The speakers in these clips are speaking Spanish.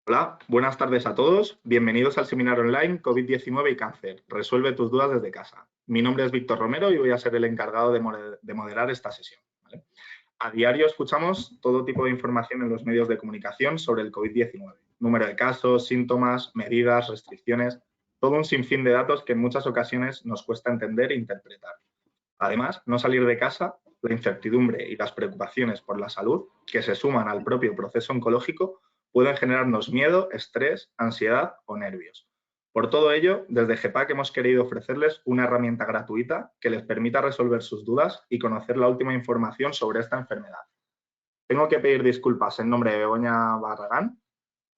Hola, buenas tardes a todos. Bienvenidos al seminario online COVID-19 y cáncer. Resuelve tus dudas desde casa. Mi nombre es Víctor Romero y voy a ser el encargado de moderar esta sesión, ¿vale? A diario escuchamos todo tipo de información en los medios de comunicación sobre el COVID-19. Número de casos, síntomas, medidas, restricciones, todo un sinfín de datos que en muchas ocasiones nos cuesta entender e interpretar. Además, no salir de casa, la incertidumbre y las preocupaciones por la salud, que se suman al propio proceso oncológico, pueden generarnos miedo, estrés, ansiedad o nervios. Por todo ello, desde GEPAC hemos querido ofrecerles una herramienta gratuita que les permita resolver sus dudas y conocer la última información sobre esta enfermedad. Tengo que pedir disculpas en nombre de Begoña Barragán,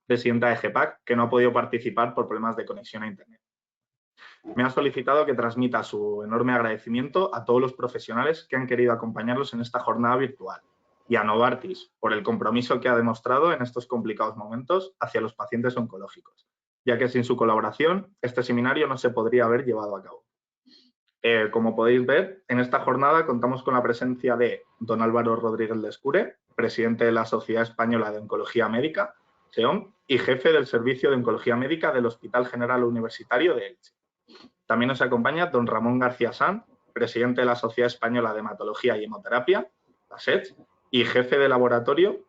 presidenta de GEPAC, que no ha podido participar por problemas de conexión a Internet. Me ha solicitado que transmita su enorme agradecimiento a todos los profesionales que han querido acompañarlos en esta jornada virtual y a Novartis por el compromiso que ha demostrado en estos complicados momentos hacia los pacientes oncológicos, ya que sin su colaboración este seminario no se podría haber llevado a cabo. Como podéis ver, en esta jornada contamos con la presencia de don Álvaro Rodríguez Lescure, presidente de la Sociedad Española de Oncología Médica, SEOM, y jefe del Servicio de Oncología Médica del Hospital General Universitario de Elche. También nos acompaña don Ramón García Sanz, presidente de la Sociedad Española de Hematología y Hemoterapia, la SEHCH, y jefe de laboratorio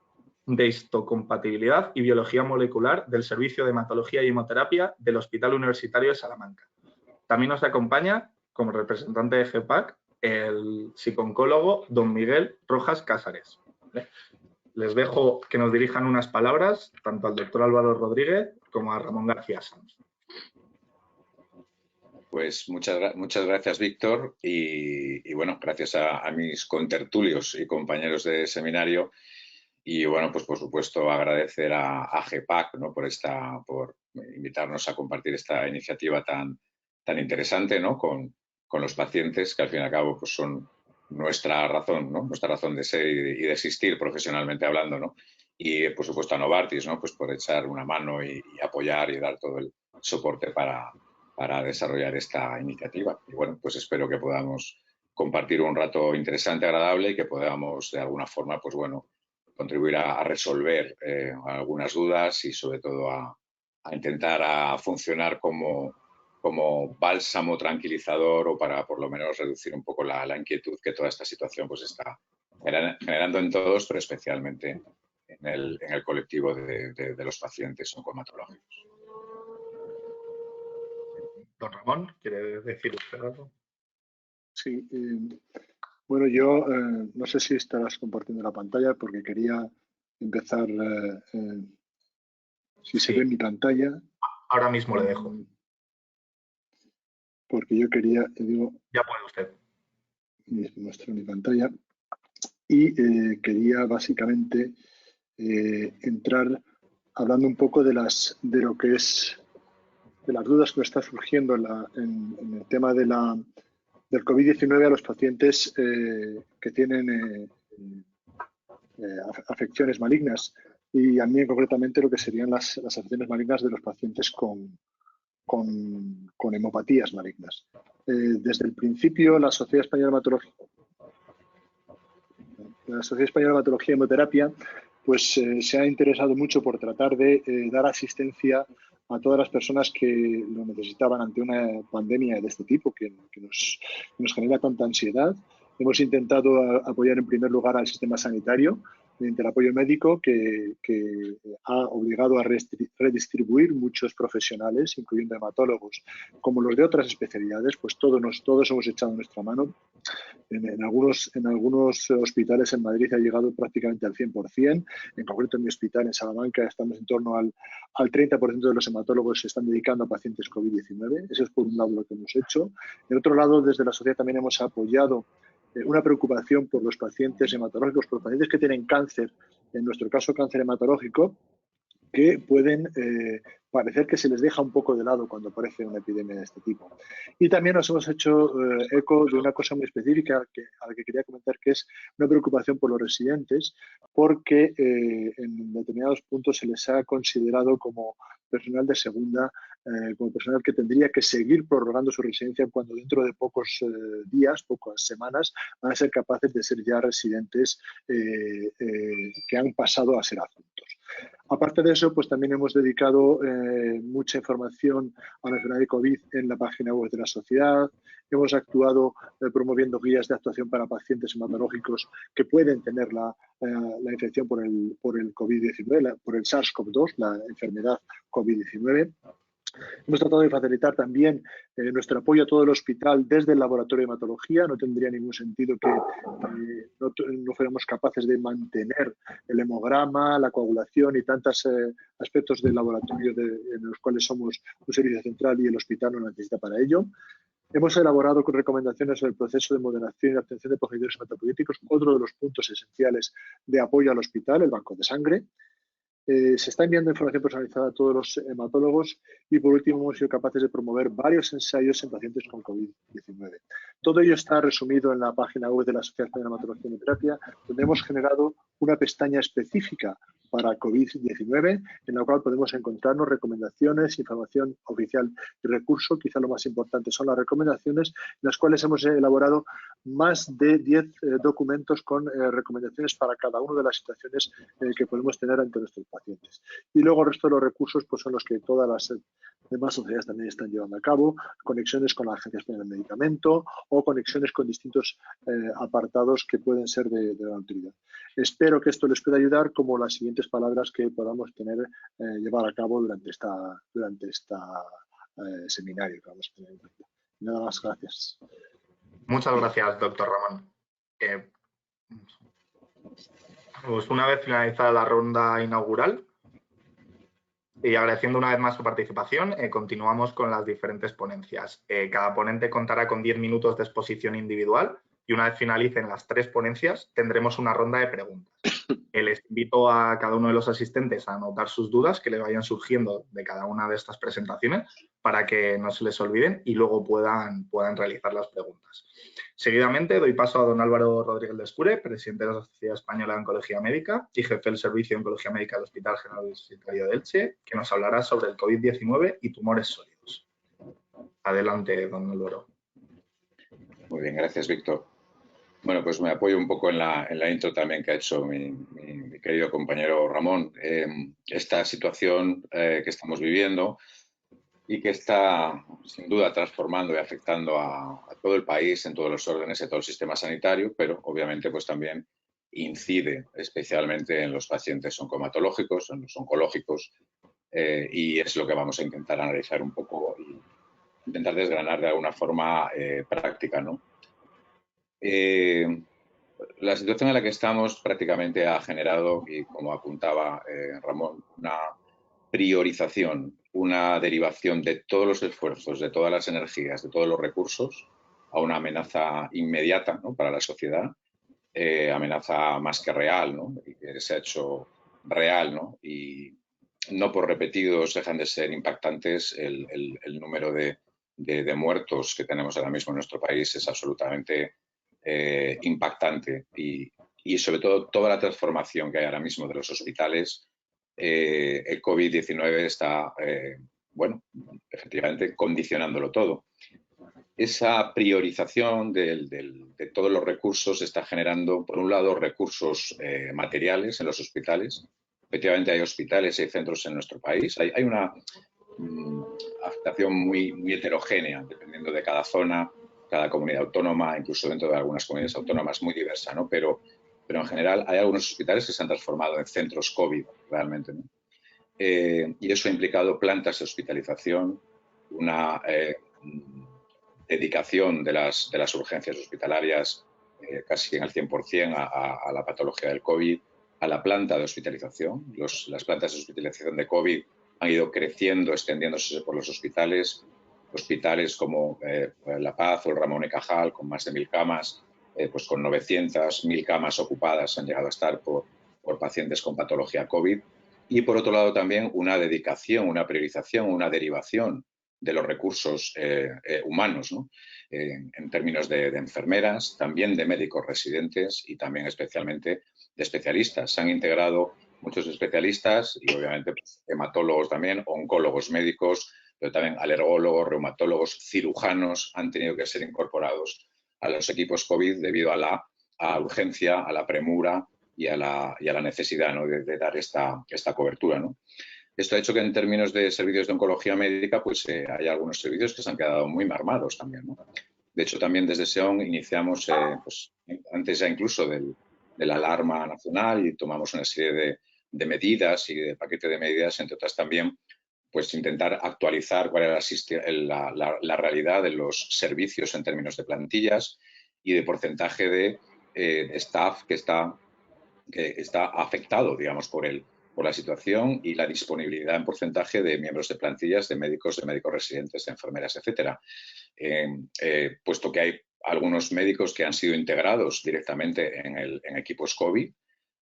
de histocompatibilidad y biología molecular del Servicio de Hematología y Hemoterapia del Hospital Universitario de Salamanca. También nos acompaña, como representante de GEPAC, el psicooncólogo don Miguel Rojas Cázares. Les dejo que nos dirijan unas palabras tanto al doctor Álvaro Rodríguez como a Ramón García Sanz. Pues muchas gracias, Víctor, y bueno, gracias a mis contertulios y compañeros de seminario. Y bueno, pues por supuesto agradecer a GEPAC, ¿no? por invitarnos a compartir esta iniciativa tan interesante, ¿no? con los pacientes, que al fin y al cabo pues son nuestra razón, ¿no? Nuestra razón de ser y de existir profesionalmente hablando, ¿no? Y por supuesto a Novartis, ¿no? Pues por echar una mano y apoyar y dar todo el soporte para desarrollar esta iniciativa. Y bueno, pues espero que podamos compartir un rato interesante, agradable, y que podamos de alguna forma, pues bueno, contribuir a resolver algunas dudas y sobre todo a intentar a funcionar como bálsamo tranquilizador, o para por lo menos reducir un poco la inquietud que toda esta situación pues está generando en todos, pero especialmente en el colectivo de los pacientes oncohematológicos. Don Ramón, ¿quiere decir usted algo? Sí, bueno, yo no sé si estarás compartiendo la pantalla porque quería empezar, si se ve mi pantalla. Ahora mismo le dejo. Porque yo quería, digo... Ya puede usted. Muestro mi pantalla. Y quería básicamente entrar hablando un poco de lo que es de las dudas que me está surgiendo en el tema del COVID-19 a los pacientes que tienen afecciones malignas, y a mí concretamente lo que serían las afecciones malignas de los pacientes con hemopatías malignas. Desde el principio, la Sociedad Española de Hematología y Hemoterapia pues, se ha interesado mucho por tratar de dar asistencia a todas las personas que lo necesitaban ante una pandemia de este tipo que nos genera tanta ansiedad. Hemos intentado apoyar en primer lugar al sistema sanitario mediante el apoyo médico, que ha obligado a redistribuir muchos profesionales, incluyendo hematólogos, como los de otras especialidades, pues todos hemos echado nuestra mano. En algunos hospitales en Madrid ha llegado prácticamente al 100%. En concreto, en mi hospital en Salamanca estamos en torno al 30% de los hematólogos se están dedicando a pacientes COVID-19. Eso es por un lado lo que hemos hecho. Por otro lado, desde la sociedad también hemos apoyado una preocupación por los pacientes hematológicos, por los pacientes que tienen cáncer, en nuestro caso cáncer hematológico, que pueden parecer que se les deja un poco de lado cuando aparece una epidemia de este tipo. Y también nos hemos hecho eco de una cosa muy específica a la que quería comentar, que es una preocupación por los residentes, porque en determinados puntos se les ha considerado como personal de segunda, como personal que tendría que seguir prorrogando su residencia cuando dentro de pocos días, pocas semanas, van a ser capaces de ser ya residentes que han pasado a ser adultos. Aparte de eso, pues también hemos dedicado mucha información a la enfermedad de COVID en la página web de la sociedad. Hemos actuado promoviendo guías de actuación para pacientes hematológicos que pueden tener la infección por el COVID-19, por el SARS-CoV-2, la enfermedad COVID-19. Hemos tratado de facilitar también nuestro apoyo a todo el hospital desde el laboratorio de hematología. No tendría ningún sentido que no fuéramos capaces de mantener el hemograma, la coagulación y tantos aspectos del laboratorio en los cuales somos un servicio central y el hospital no lo necesita para ello. Hemos elaborado recomendaciones sobre el proceso de moderación y obtención de procedimientos hematopoyéticos, otro de los puntos esenciales de apoyo al hospital, el banco de sangre. Se está enviando información personalizada a todos los hematólogos y, por último, hemos sido capaces de promover varios ensayos en pacientes con COVID-19. Todo ello está resumido en la página web de la Sociedad Española de Hematología y Hemoterapia, donde hemos generado una pestaña específica para COVID-19, en la cual podemos encontrarnos recomendaciones, información oficial y recursos. Quizá lo más importante son las recomendaciones, en las cuales hemos elaborado más de 10 documentos con recomendaciones para cada una de las situaciones que podemos tener ante nuestros pacientes. Y luego el resto de los recursos pues son los que todas las demás sociedades también están llevando a cabo, conexiones con la Agencia Española del Medicamento o conexiones con distintos apartados que pueden ser de la autoridad. Espero que esto les pueda ayudar como las siguientes palabras que podamos llevar a cabo durante esta seminario que vamos a tener en cuenta. Nada más, gracias. Muchas gracias, doctor Ramón. Pues una vez finalizada la ronda inaugural y agradeciendo una vez más su participación, continuamos con las diferentes ponencias. Cada ponente contará con 10 minutos de exposición individual y una vez finalicen las 3 ponencias tendremos una ronda de preguntas. Les invito a cada uno de los asistentes a anotar sus dudas que les vayan surgiendo de cada una de estas presentaciones para que no se les olviden y luego puedan realizar las preguntas. Seguidamente doy paso a don Álvaro Rodríguez de Escure, presidente de la Sociedad Española de Oncología Médica y jefe del Servicio de Oncología Médica del Hospital General Universitario de Elche, que nos hablará sobre el COVID-19 y tumores sólidos. Adelante, don Álvaro. Muy bien, gracias, Víctor. Bueno, pues me apoyo un poco en la intro también que ha hecho mi querido compañero Ramón. Esta situación que estamos viviendo y que está sin duda transformando y afectando a todo el país, en todos los órdenes, en todo el sistema sanitario, pero obviamente pues también incide especialmente en los pacientes oncomatológicos, en los oncológicos, y es lo que vamos a intentar analizar un poco y intentar desgranar de alguna forma práctica, ¿no? La situación en la que estamos prácticamente ha generado, y como apuntaba Ramón, una priorización, una derivación de todos los esfuerzos, de todas las energías, de todos los recursos a una amenaza inmediata, ¿no?, para la sociedad, amenaza más que real, ¿no?, y que se ha hecho real, ¿no?, y no por repetidos dejan de ser impactantes. El número de muertos que tenemos ahora mismo en nuestro país es absolutamente impactante y sobre todo toda la transformación que hay ahora mismo de los hospitales. El COVID-19 está, bueno, efectivamente condicionándolo todo. Esa priorización de todos los recursos está generando, por un lado, recursos materiales en los hospitales. Efectivamente hay hospitales y hay centros en nuestro país. Hay una afectación muy heterogénea, dependiendo de cada zona, cada comunidad autónoma, incluso dentro de algunas comunidades autónomas, muy diversa, ¿no? Pero en general hay algunos hospitales que se han transformado en centros COVID realmente, ¿no? Y eso ha implicado plantas de hospitalización, una dedicación de las urgencias hospitalarias casi en el 100% a la patología del COVID, a la planta de hospitalización. Las plantas de hospitalización de COVID han ido creciendo, extendiéndose por los hospitales. Hospitales como La Paz o el Ramón y Cajal, con más de 1.000 camas, pues con 900, 1.000 camas ocupadas han llegado a estar por pacientes con patología COVID. y por otro lado también una dedicación, una priorización, una derivación de los recursos humanos, ¿no? En términos de enfermeras, también de médicos residentes y también especialmente de especialistas. Se han integrado muchos especialistas y obviamente pues, hematólogos también, oncólogos médicos, pero también alergólogos, reumatólogos, cirujanos han tenido que ser incorporados a los equipos COVID debido a la urgencia, a la premura y a la necesidad, ¿no? de dar esta cobertura, ¿no? Esto ha hecho que en términos de servicios de oncología médica pues hay algunos servicios que se han quedado muy mermados también, ¿no? De hecho, también desde SEON iniciamos, pues, antes ya incluso de la alarma nacional, y tomamos una serie de medidas y de paquete de medidas, entre otras también, pues intentar actualizar cuál era la realidad de los servicios en términos de plantillas y de porcentaje de staff que está afectado, digamos, por la situación y la disponibilidad en porcentaje de miembros de plantillas, de médicos residentes, de enfermeras, etcétera. Puesto que hay algunos médicos que han sido integrados directamente en equipos COVID,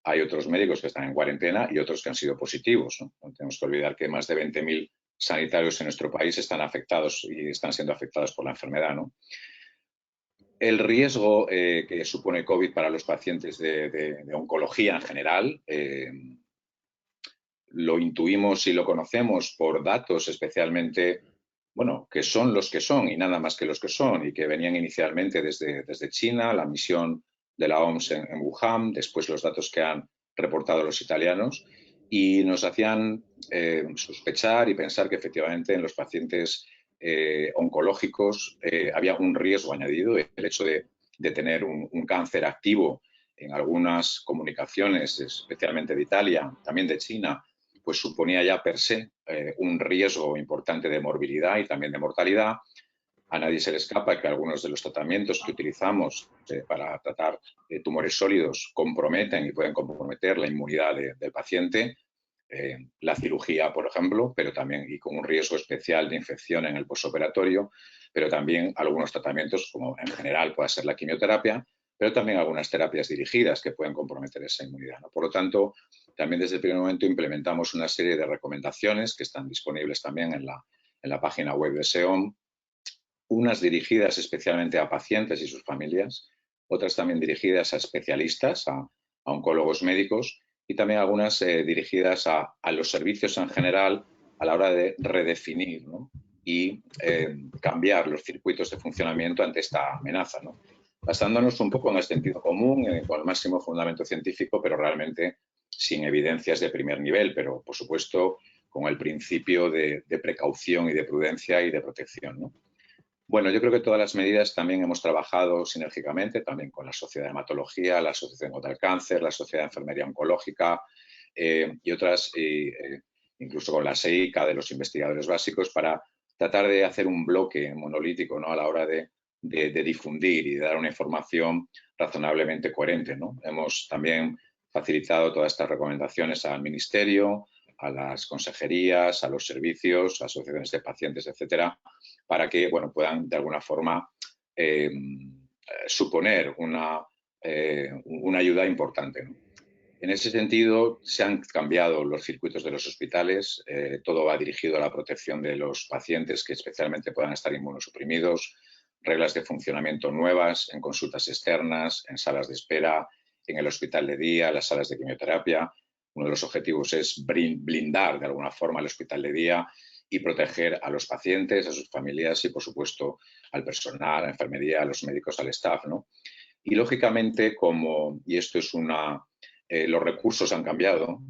hay otros médicos que están en cuarentena y otros que han sido positivos, ¿no? No tenemos que olvidar que más de 20.000 sanitarios en nuestro país están afectados y están siendo afectados por la enfermedad, ¿no? El riesgo que supone COVID para los pacientes de oncología en general lo intuimos y lo conocemos por datos especialmente, bueno, que son los que son y nada más que los que son, y que venían inicialmente desde China, la misión de la OMS en Wuhan, después los datos que han reportado los italianos, y nos hacían sospechar y pensar que efectivamente en los pacientes oncológicos había un riesgo añadido, el hecho de tener un cáncer activo en algunas comunicaciones, especialmente de Italia, también de China, pues suponía ya per se un riesgo importante de morbilidad y también de mortalidad. A nadie se le escapa que algunos de los tratamientos que utilizamos para tratar tumores sólidos comprometen y pueden comprometer la inmunidad del paciente. La cirugía, por ejemplo, pero también y con un riesgo especial de infección en el posoperatorio, pero también algunos tratamientos, como en general puede ser la quimioterapia, pero también algunas terapias dirigidas que pueden comprometer esa inmunidad, ¿no? Por lo tanto, también desde el primer momento implementamos una serie de recomendaciones que están disponibles también en la página web de SEOM, unas dirigidas especialmente a pacientes y sus familias, otras también dirigidas a especialistas, a oncólogos médicos, y también algunas dirigidas a los servicios en general a la hora de redefinir, ¿no? Y cambiar los circuitos de funcionamiento ante esta amenaza, ¿no? Basándonos un poco en el sentido común, con el máximo fundamento científico, pero realmente sin evidencias de primer nivel, pero por supuesto con el principio de precaución y de prudencia y de protección, ¿no? Bueno, yo creo que todas las medidas también hemos trabajado sinérgicamente, también con la Sociedad de Hematología, la Asociación contra el Cáncer, la Sociedad de Enfermería Oncológica y otras, incluso con la SEICA de los investigadores básicos, para tratar de hacer un bloque monolítico, ¿no? A la hora de difundir y de dar una información razonablemente coherente, ¿no? Hemos también facilitado todas estas recomendaciones al Ministerio, a las consejerías, a los servicios, a asociaciones de pacientes, etcétera, para que bueno, puedan de alguna forma suponer una ayuda importante, ¿no? En ese sentido, se han cambiado los circuitos de los hospitales, todo va dirigido a la protección de los pacientes que especialmente puedan estar inmunosuprimidos, reglas de funcionamiento nuevas en consultas externas, en salas de espera, en el hospital de día, las salas de quimioterapia. Uno de los objetivos es blindar de alguna forma el hospital de día y proteger a los pacientes, a sus familias y, por supuesto, al personal, a la enfermería, a los médicos, al staff, ¿no? Y, lógicamente, y esto es los recursos han cambiado,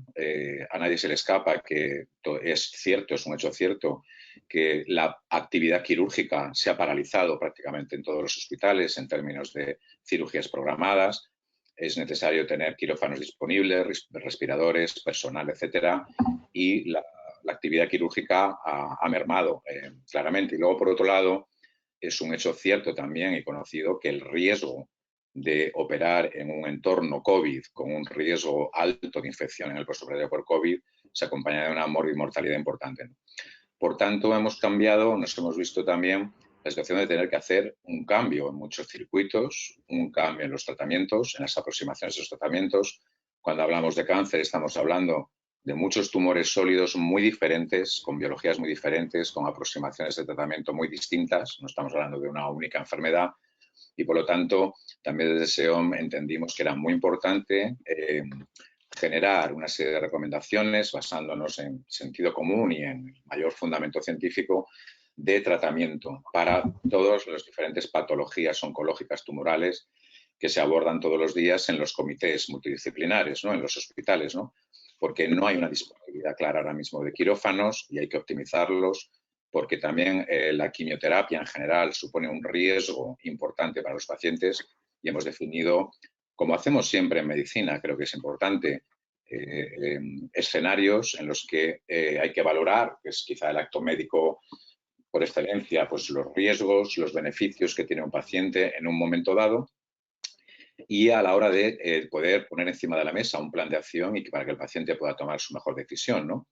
a nadie se le escapa que es cierto, es un hecho cierto, que la actividad quirúrgica se ha paralizado prácticamente en todos los hospitales en términos de cirugías programadas. Es necesario tener quirófanos disponibles, respiradores, personal, etcétera, y la actividad quirúrgica ha mermado claramente. Y luego, por otro lado, es un hecho cierto también y conocido que el riesgo de operar en un entorno COVID con un riesgo alto de infección en el postoperatorio por COVID se acompaña de una mortalidad importante, ¿no? Por tanto, nos hemos visto también la situación de tener que hacer un cambio en muchos circuitos, un cambio en los tratamientos, en las aproximaciones de los tratamientos. Cuando hablamos de cáncer estamos hablando de muchos tumores sólidos muy diferentes, con biologías muy diferentes, con aproximaciones de tratamiento muy distintas. No estamos hablando de una única enfermedad y, por lo tanto, también desde SEOM entendimos que era muy importante generar una serie de recomendaciones basándonos en sentido común y en mayor fundamento científico de tratamiento para todas las diferentes patologías oncológicas tumorales que se abordan todos los días en los comités multidisciplinares, ¿no? En los hospitales, ¿no? Porque no hay una disponibilidad clara ahora mismo de quirófanos y hay que optimizarlos, porque también la quimioterapia en general supone un riesgo importante para los pacientes y hemos definido, como hacemos siempre en medicina, creo que es importante, escenarios en los que hay que valorar, que es quizá el acto médico por excelencia, pues los riesgos, los beneficios que tiene un paciente en un momento dado y a la hora de poder poner encima de la mesa un plan de acción y para que el paciente pueda tomar su mejor decisión, ¿no?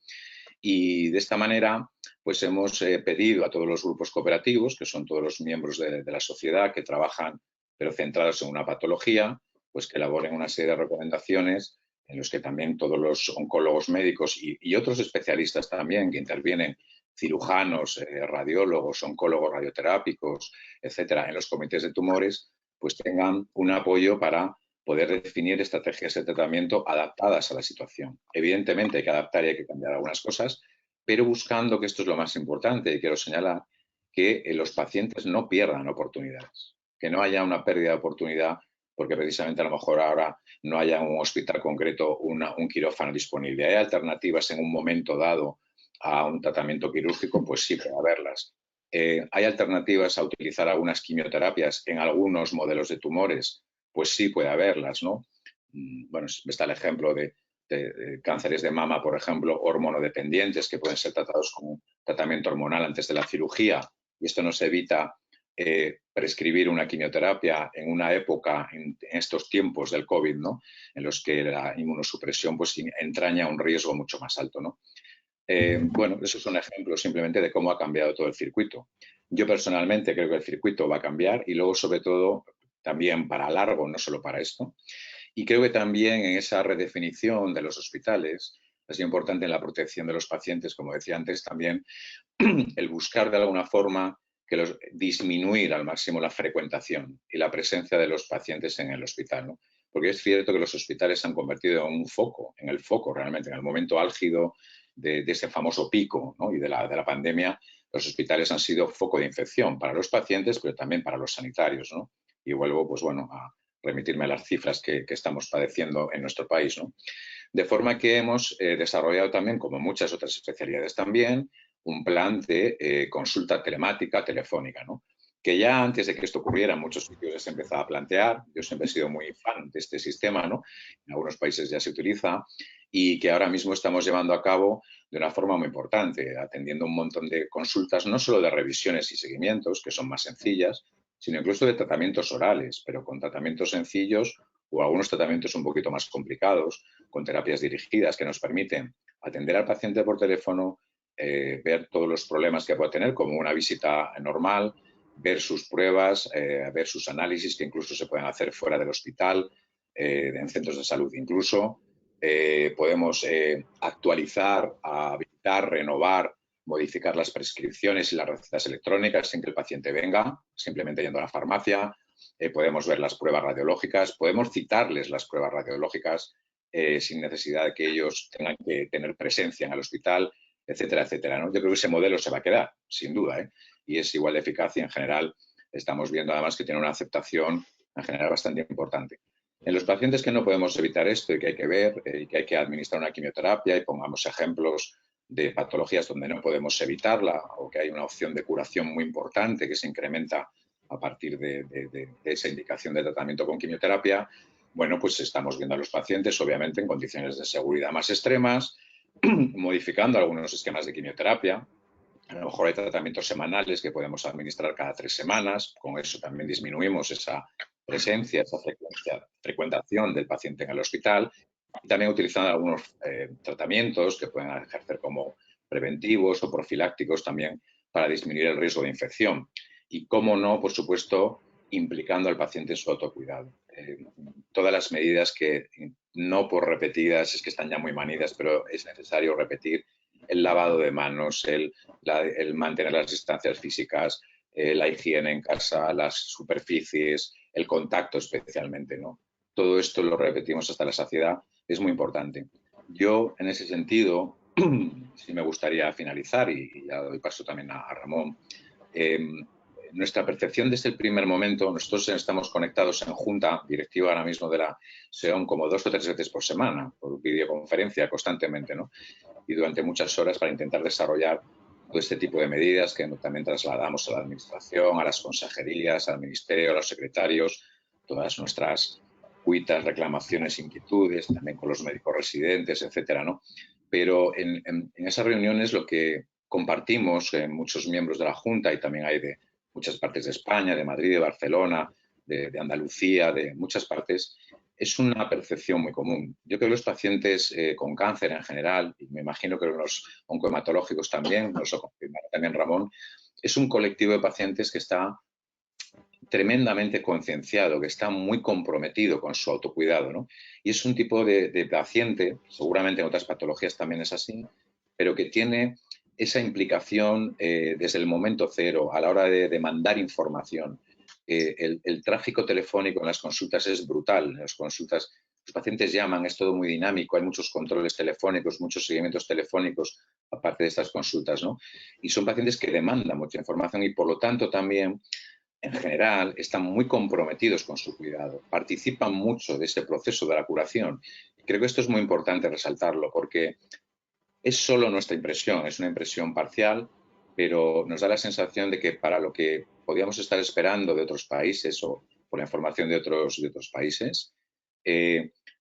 Y de esta manera, pues hemos pedido a todos los grupos cooperativos, que son todos los miembros de la sociedad que trabajan, pero centrados en una patología, pues que elaboren una serie de recomendaciones en los que también todos los oncólogos médicos y otros especialistas también que intervienen, cirujanos, radiólogos, oncólogos radioterápicos, etcétera, en los comités de tumores, pues tengan un apoyo para poder definir estrategias de tratamiento adaptadas a la situación. Evidentemente hay que adaptar y hay que cambiar algunas cosas, pero buscando, que esto es lo más importante y quiero señalar, que los pacientes no pierdan oportunidades, que no haya una pérdida de oportunidad porque precisamente a lo mejor ahora no haya en un hospital concreto un quirófano disponible. ¿Hay alternativas en un momento dado a un tratamiento quirúrgico? Pues sí, puede haberlas. ¿Hay alternativas a utilizar algunas quimioterapias en algunos modelos de tumores? Pues sí, puede haberlas, ¿no? Bueno, está el ejemplo de cánceres de mama, por ejemplo, hormonodependientes, que pueden ser tratados con un tratamiento hormonal antes de la cirugía, y esto nos evita prescribir una quimioterapia en una época, en estos tiempos del COVID, ¿no? En los que la inmunosupresión pues entraña un riesgo mucho más alto, ¿no? Bueno, esos son ejemplos simplemente de cómo ha cambiado todo el circuito. Yo personalmente creo que el circuito va a cambiar y luego, sobre todo, también para largo, no solo para esto. Y creo que también en esa redefinición de los hospitales es importante en la protección de los pacientes, como decía antes, también el buscar de alguna forma disminuir al máximo la frecuentación y la presencia de los pacientes en el hospital, ¿no? Porque es cierto que los hospitales se han convertido en un foco, en el foco realmente, en el momento álgido de ese famoso pico, ¿no? Y de la pandemia, los hospitales han sido foco de infección para los pacientes, pero también para los sanitarios, ¿no? Y vuelvo, pues bueno, a remitirme a las cifras que estamos padeciendo en nuestro país, ¿no? De forma que hemos desarrollado también, como muchas otras especialidades también, un plan de consulta telemática, telefónica, ¿no? Que ya antes de que esto ocurriera en muchos sitios ya se empezaba a plantear. Yo siempre he sido muy fan de este sistema, ¿no? En algunos países ya se utiliza y que ahora mismo estamos llevando a cabo de una forma muy importante, atendiendo un montón de consultas, no solo de revisiones y seguimientos, que son más sencillas, sino incluso de tratamientos orales, pero con tratamientos sencillos o algunos tratamientos un poquito más complicados, con terapias dirigidas que nos permiten atender al paciente por teléfono, ver todos los problemas que puede tener, como una visita normal, ver sus pruebas, ver sus análisis, que incluso se pueden hacer fuera del hospital, en centros de salud incluso. Podemos actualizar, habilitar, renovar, modificar las prescripciones y las recetas electrónicas sin que el paciente venga, simplemente yendo a la farmacia. Podemos ver las pruebas radiológicas, podemos citarles las pruebas radiológicas sin necesidad de que ellos tengan que tener presencia en el hospital, etcétera, etcétera, ¿no? Yo creo que ese modelo se va a quedar, sin duda, ¿eh? Y es igual de eficaz y en general estamos viendo además que tiene una aceptación en general bastante importante. En los pacientes que no podemos evitar esto y que hay que ver y que hay que administrar una quimioterapia y pongamos ejemplos de patologías donde no podemos evitarla o que hay una opción de curación muy importante que se incrementa a partir de esa indicación de tratamiento con quimioterapia, bueno, pues estamos viendo a los pacientes obviamente en condiciones de seguridad más extremas, modificando algunos esquemas de quimioterapia. A lo mejor hay tratamientos semanales que podemos administrar cada 3 semanas. Con eso también disminuimos esa presencia, esa frecuentación del paciente en el hospital. Y también utilizando algunos tratamientos que pueden ejercer como preventivos o profilácticos también para disminuir el riesgo de infección. Y, cómo no, por supuesto, implicando al paciente en su autocuidado. Todas las medidas que no por repetidas, es que están ya muy manidas, pero es necesario repetir el lavado de manos, el mantener las distancias físicas, la higiene en casa, las superficies, el contacto especialmente, ¿no? Todo esto lo repetimos hasta la saciedad, es muy importante. Yo, en ese sentido, sí me gustaría finalizar, y ya doy paso también a Ramón. Nuestra percepción desde el primer momento, nosotros estamos conectados en junta directiva ahora mismo de la SEOM como 2 o 3 veces por semana, por videoconferencia constantemente, ¿no? Y durante muchas horas para intentar desarrollar todo este tipo de medidas que también trasladamos a la administración, a las consejerías, al ministerio, a los secretarios, todas nuestras cuitas, reclamaciones, inquietudes, también con los médicos residentes, etcétera, ¿no? Pero en esas reuniones lo que compartimos muchos miembros de la Junta, y también hay de muchas partes de España, de Madrid, de Barcelona, de Andalucía, de muchas partes, es una percepción muy común. Yo creo que los pacientes con cáncer en general, y me imagino que los oncohematológicos también, nos lo confirmará también Ramón, es un colectivo de pacientes que está tremendamente concienciado, que está muy comprometido con su autocuidado, ¿no? Y es un tipo de paciente, seguramente en otras patologías también es así, pero que tiene esa implicación desde el momento cero a la hora de mandar información. El tráfico telefónico en las consultas es brutal. En las consultas los pacientes llaman, es todo muy dinámico, hay muchos controles telefónicos, muchos seguimientos telefónicos aparte de estas consultas, ¿no? Y son pacientes que demandan mucha información y por lo tanto también en general están muy comprometidos con su cuidado, participan mucho de ese proceso de la curación. Creo que esto es muy importante resaltarlo porque es solo nuestra impresión, es una impresión parcial, pero nos da la sensación de que para lo que podíamos estar esperando de otros países o por la información de otros países,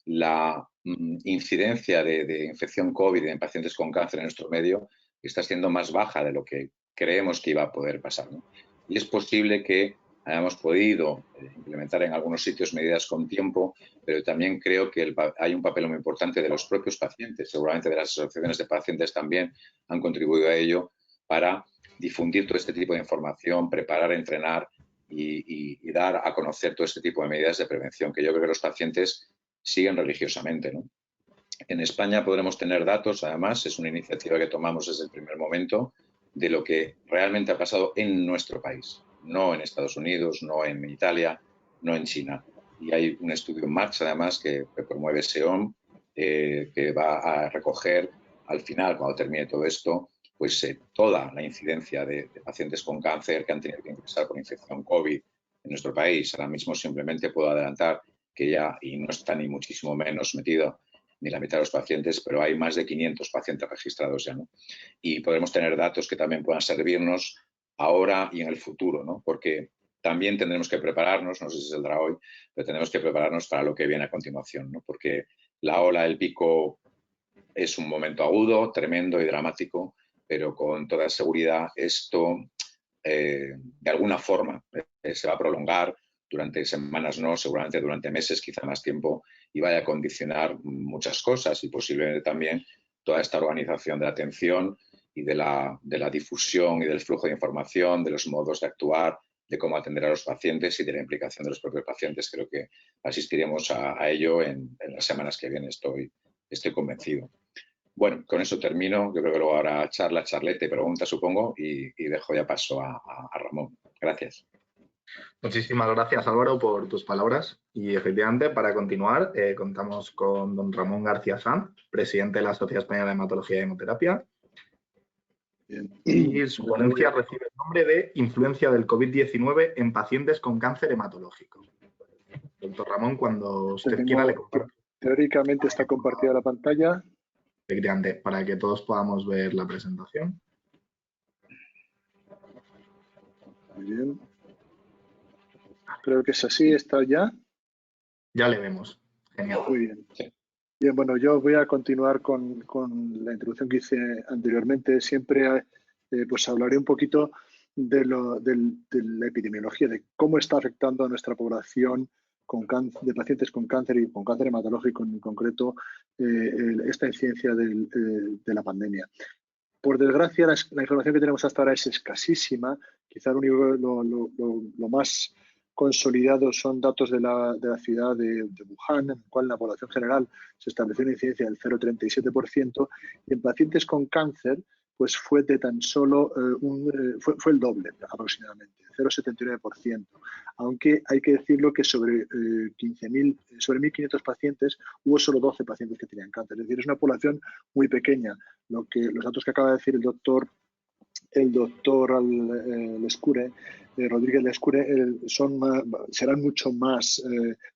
la incidencia de infección COVID en pacientes con cáncer en nuestro medio está siendo más baja de lo que creemos que iba a poder pasar, ¿no? Y es posible que hayamos podido implementar en algunos sitios medidas con tiempo, pero también creo que hay un papel muy importante de los propios pacientes, seguramente de las asociaciones de pacientes también han contribuido a ello para difundir todo este tipo de información, preparar, entrenar y dar a conocer todo este tipo de medidas de prevención que yo creo que los pacientes siguen religiosamente, ¿no? En España podremos tener datos, además, es una iniciativa que tomamos desde el primer momento, de lo que realmente ha pasado en nuestro país, no en Estados Unidos, no en Italia, no en China. Y hay un estudio en marcha, además, que promueve SEOM, que va a recoger al final, cuando termine todo esto, pues toda la incidencia de pacientes con cáncer que han tenido que ingresar por infección COVID en nuestro país. Ahora mismo simplemente puedo adelantar que ya, y no está ni muchísimo menos metido ni la mitad de los pacientes, pero hay más de 500 pacientes registrados ya, ¿no? Y podremos tener datos que también puedan servirnos ahora y en el futuro, ¿no? Porque también tendremos que prepararnos, no sé si saldrá hoy, pero tenemos que prepararnos para lo que viene a continuación, ¿no? Porque la ola, el pico, es un momento agudo, tremendo y dramático, pero con toda seguridad esto, de alguna forma, se va a prolongar durante semanas, no, seguramente durante meses, quizá más tiempo, y vaya a condicionar muchas cosas y posiblemente también toda esta organización de la atención y de la difusión y del flujo de información, de los modos de actuar, de cómo atender a los pacientes y de la implicación de los propios pacientes. Creo que asistiremos a ello en las semanas que vienen, estoy convencido. Bueno, con eso termino. Yo creo que luego habrá charleta y preguntas, supongo, y dejo ya paso a Ramón. Gracias. Muchísimas gracias, Álvaro, por tus palabras. Y efectivamente, para continuar, contamos con don Ramón García Sanz, presidente de la Sociedad Española de Hematología y Hemoterapia. Y su ponencia recibe el nombre de Influencia del COVID-19 en pacientes con cáncer hematológico. Doctor Ramón, cuando usted quiera, le comparto. Teóricamente está compartida la pantalla. Efectivamente, para que todos podamos ver la presentación. Muy bien. Creo que es así, está ya. Ya le vemos. Genial. Muy bien. Bien, bueno, yo voy a continuar con la introducción que hice anteriormente. Siempre pues hablaré un poquito de la epidemiología, de cómo está afectando a nuestra población de pacientes con cáncer y con cáncer hematológico en concreto esta incidencia de la pandemia. Por desgracia, la información que tenemos hasta ahora es escasísima. Quizá lo más consolidados son datos de la ciudad de Wuhan, en el cual en la población general se estableció una incidencia del 0,37%, y en pacientes con cáncer pues fue de tan solo fue el doble aproximadamente, 0,79%. Aunque hay que decirlo que sobre 1.500 pacientes hubo solo 12 pacientes que tenían cáncer. Es decir, es una población muy pequeña. Los datos que acaba de decir el doctor Lescure, Rodríguez Lescure, serán mucho más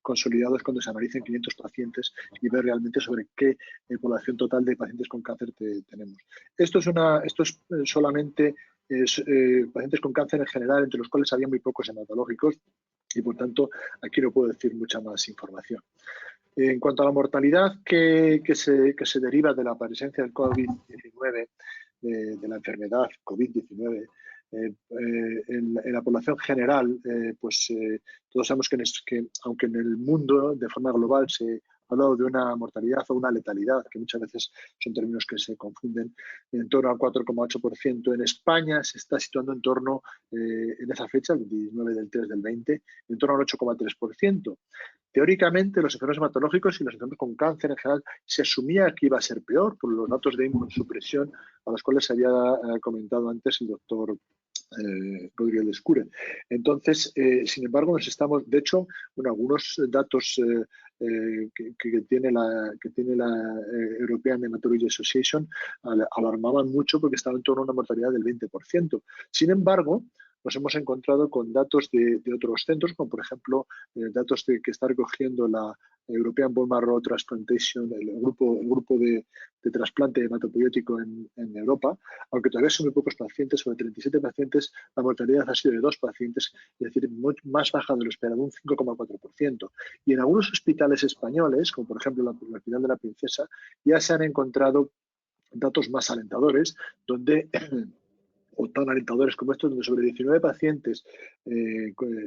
consolidados cuando se analicen 500 pacientes y ver realmente sobre qué población total de pacientes con cáncer tenemos. Esto es solamente pacientes con cáncer en general, entre los cuales había muy pocos hematológicos, y por tanto aquí no puedo decir mucha más información. En cuanto a la mortalidad que se deriva de la presencia del COVID-19, de la enfermedad COVID-19, en la población general, todos sabemos que aunque en el mundo de forma global se ha hablado de una mortalidad o una letalidad, que muchas veces son términos que se confunden, en torno al 4,8%, en España se está situando en torno, en esa fecha, el 19 del 3 del 20, en torno al 8,3%. Teóricamente, los enfermos hematológicos y los enfermos con cáncer en general se asumía que iba a ser peor por los datos de inmunosupresión a los cuales había comentado antes el doctor Rodríguez Lescure. Entonces, sin embargo, de hecho, algunos datos que tiene la European Hematology Association alarmaban mucho porque estaba en torno a una mortalidad del 20%. Sin embargo, nos hemos encontrado con datos de otros centros, como por ejemplo datos que está recogiendo la European Bone Marrow Transplantation, el grupo de trasplante hematopoiético en Europa, aunque todavía son muy pocos pacientes, sobre 37 pacientes, la mortalidad ha sido de 2 pacientes, es decir, más baja de lo esperado, un 5,4%. Y en algunos hospitales españoles, como por ejemplo el Hospital de la Princesa, ya se han encontrado datos más alentadores, donde o tan alentadores como estos, donde sobre 19 pacientes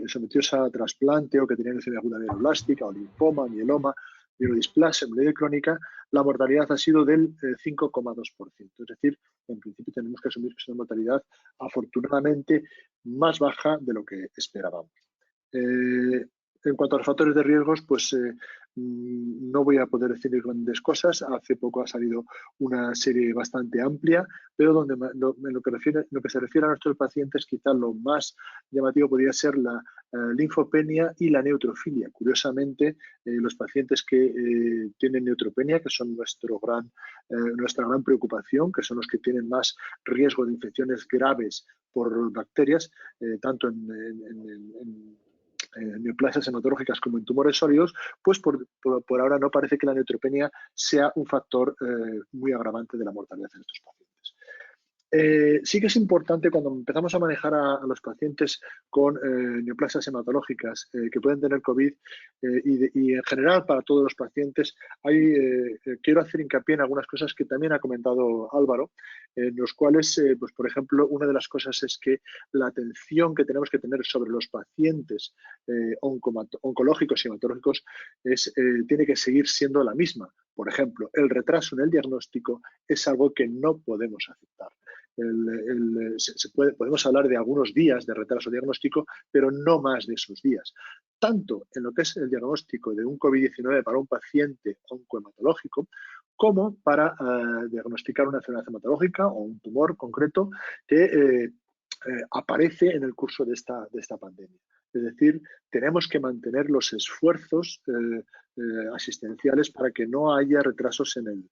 sometidos a trasplante o que tenían leucemia aguda mieloblástica o linfoma, mieloma, mielodisplasia, hemorragia crónica, la mortalidad ha sido del 5,2%. Es decir, en principio tenemos que asumir que es una mortalidad afortunadamente más baja de lo que esperábamos. En cuanto a los factores de riesgos, pues no voy a poder decir grandes cosas. Hace poco ha salido una serie bastante amplia, pero en lo que se refiere a nuestros pacientes, quizá lo más llamativo podría ser la linfopenia y la neutrofilia. Curiosamente, los pacientes que tienen neutropenia, que son nuestra gran preocupación, que son los que tienen más riesgo de infecciones graves por bacterias, tanto en neoplasias hematológicas como en tumores sólidos, pues por ahora no parece que la neutropenia sea un factor muy agravante de la mortalidad en estos pacientes. Sí que es importante cuando empezamos a manejar a los pacientes con neoplasias hematológicas que pueden tener COVID y en general para todos los pacientes, quiero hacer hincapié en algunas cosas que también ha comentado Álvaro, en los cuales, pues por ejemplo, una de las cosas es que la atención que tenemos que tener sobre los pacientes oncológicos y hematológicos tiene que seguir siendo la misma. Por ejemplo, el retraso en el diagnóstico es algo que no podemos aceptar. Podemos hablar de algunos días de retraso diagnóstico, pero no más de esos días. Tanto en lo que es el diagnóstico de un COVID-19 para un paciente oncohematológico, como para diagnosticar una enfermedad hematológica o un tumor concreto que aparece en el curso de esta pandemia. Es decir, tenemos que mantener los esfuerzos asistenciales para que no haya retrasos en el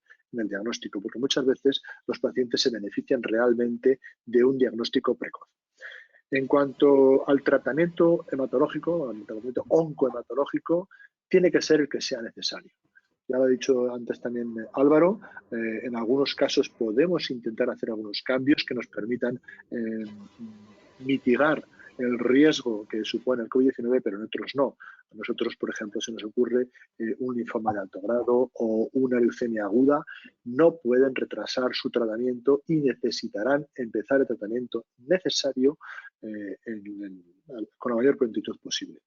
diagnóstico, porque muchas veces los pacientes se benefician realmente de un diagnóstico precoz. En cuanto al tratamiento hematológico, al tratamiento oncohematológico, tiene que ser el que sea necesario. Ya lo ha dicho antes también Álvaro, en algunos casos podemos intentar hacer algunos cambios que nos permitan mitigar el riesgo que supone el COVID-19, pero en otros no. A nosotros, por ejemplo, se nos ocurre un linfoma de alto grado o una leucemia aguda, no pueden retrasar su tratamiento y necesitarán empezar el tratamiento necesario con la mayor prontitud posible.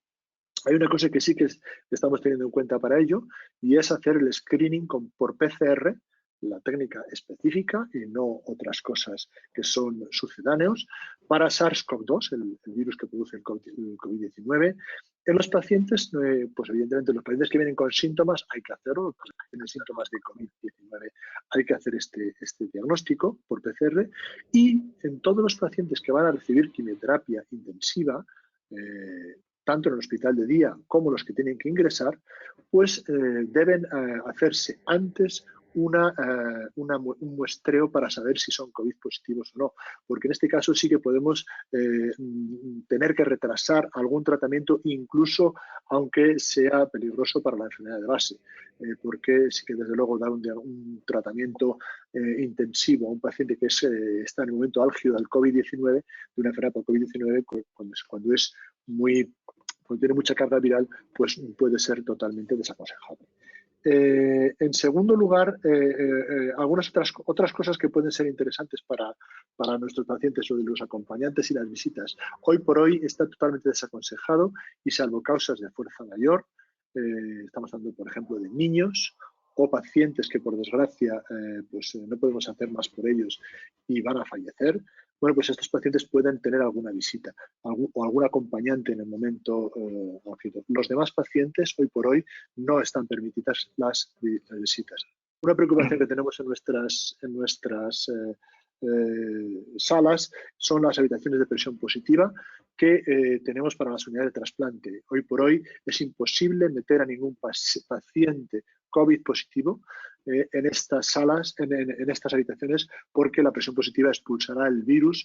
Hay una cosa que sí que estamos teniendo en cuenta para ello y es hacer el screening por PCR la técnica específica y no otras cosas que son sucedáneos para SARS-CoV-2, el virus que produce el COVID-19. En los pacientes, pues evidentemente los pacientes que vienen con síntomas hay que hacerlo, los que tienen síntomas de COVID-19 hay que hacer este diagnóstico por PCR, y en todos los pacientes que van a recibir quimioterapia intensiva, tanto en el hospital de día como los que tienen que ingresar, pues deben hacerse antes un muestreo para saber si son COVID positivos o no, porque en este caso sí que podemos tener que retrasar algún tratamiento, incluso aunque sea peligroso para la enfermedad de base, porque sí que desde luego dar un tratamiento intensivo a un paciente que está en el momento álgido del COVID-19, de una enfermedad por COVID-19, cuando tiene mucha carga viral, pues puede ser totalmente desaconsejable. En segundo lugar, algunas otras cosas que pueden ser interesantes para nuestros pacientes o de los acompañantes y las visitas. Hoy por hoy está totalmente desaconsejado y salvo causas de fuerza mayor, estamos hablando, por ejemplo, de niños o pacientes que, por desgracia, pues no podemos hacer más por ellos y van a fallecer. Bueno, pues estos pacientes pueden tener alguna visita o algún acompañante en el momento álgido. Los demás pacientes, hoy por hoy, no están permitidas las visitas. Una preocupación que tenemos en nuestras salas son las habitaciones de presión positiva que tenemos para las unidades de trasplante. Hoy por hoy es imposible meter a ningún paciente COVID positivo en estas salas, en estas habitaciones, porque la presión positiva expulsará el virus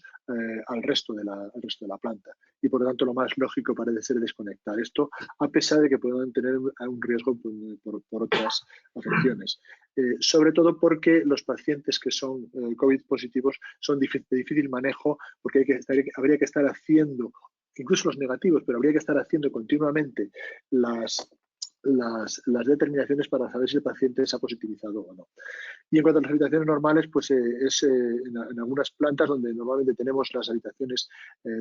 al resto de la planta. Y por lo tanto lo más lógico parece ser desconectar esto, a pesar de que puedan tener un riesgo por otras afecciones. Sobre todo porque los pacientes que son COVID positivos son de difícil manejo, porque habría que estar haciendo, incluso los negativos, pero habría que estar haciendo continuamente las determinaciones para saber si el paciente se ha positivizado o no. Y en cuanto a las habitaciones normales, pues es en algunas plantas donde normalmente tenemos las habitaciones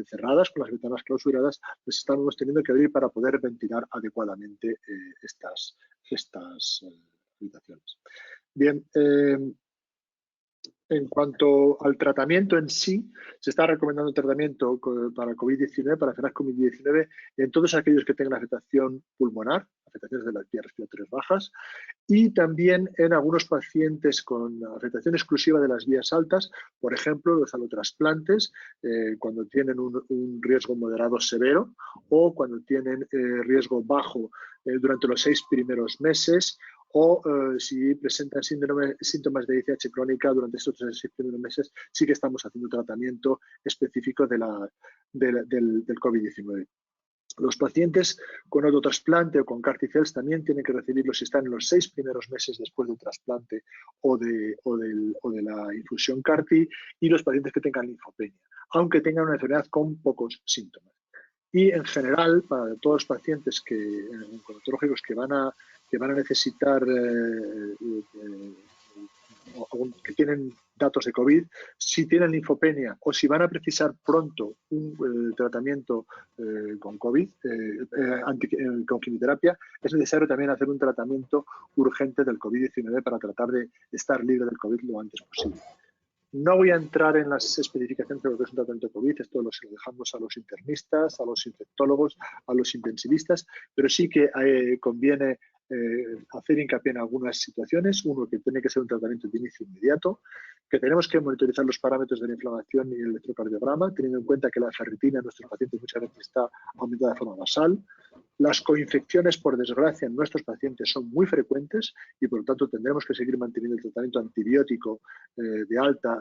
cerradas, con las ventanas clausuradas, pues estamos teniendo que abrir para poder ventilar adecuadamente estas habitaciones. Bien, en cuanto al tratamiento en sí, se está recomendando tratamiento para COVID-19, para enfermedades COVID-19, en todos aquellos que tengan afectación pulmonar, afectaciones de las vías respiratorias bajas, y también en algunos pacientes con afectación exclusiva de las vías altas, por ejemplo, los alotrasplantes, cuando tienen un riesgo moderado severo o cuando tienen riesgo bajo durante los 6 primeros meses, o si presentan síntomas de ICH crónica durante estos 6 primeros meses, sí que estamos haciendo tratamiento específico del COVID-19. Los pacientes con autotrasplante o con CAR-T-cells también tienen que recibirlo si están en los 6 primeros meses después del trasplante o de la infusión CAR-T, y los pacientes que tengan linfopenia, aunque tengan una enfermedad con pocos síntomas. Y en general, para todos los pacientes oncológicos que van a necesitar, que tienen datos de COVID, si tienen linfopenia o si van a precisar pronto un tratamiento con COVID, con quimioterapia, es necesario también hacer un tratamiento urgente del COVID-19 para tratar de estar libre del COVID lo antes posible. No voy a entrar en las especificaciones de lo que es un tratamiento de COVID, esto lo dejamos a los internistas, a los infectólogos, a los intensivistas, pero sí que conviene hacer hincapié en algunas situaciones. Uno, que tiene que ser un tratamiento de inicio inmediato, que tenemos que monitorizar los parámetros de la inflamación y el electrocardiograma, teniendo en cuenta que la ferritina en nuestros pacientes muchas veces está aumentada de forma basal. Las coinfecciones, por desgracia, en nuestros pacientes son muy frecuentes y, por lo tanto, tendremos que seguir manteniendo el tratamiento antibiótico de alta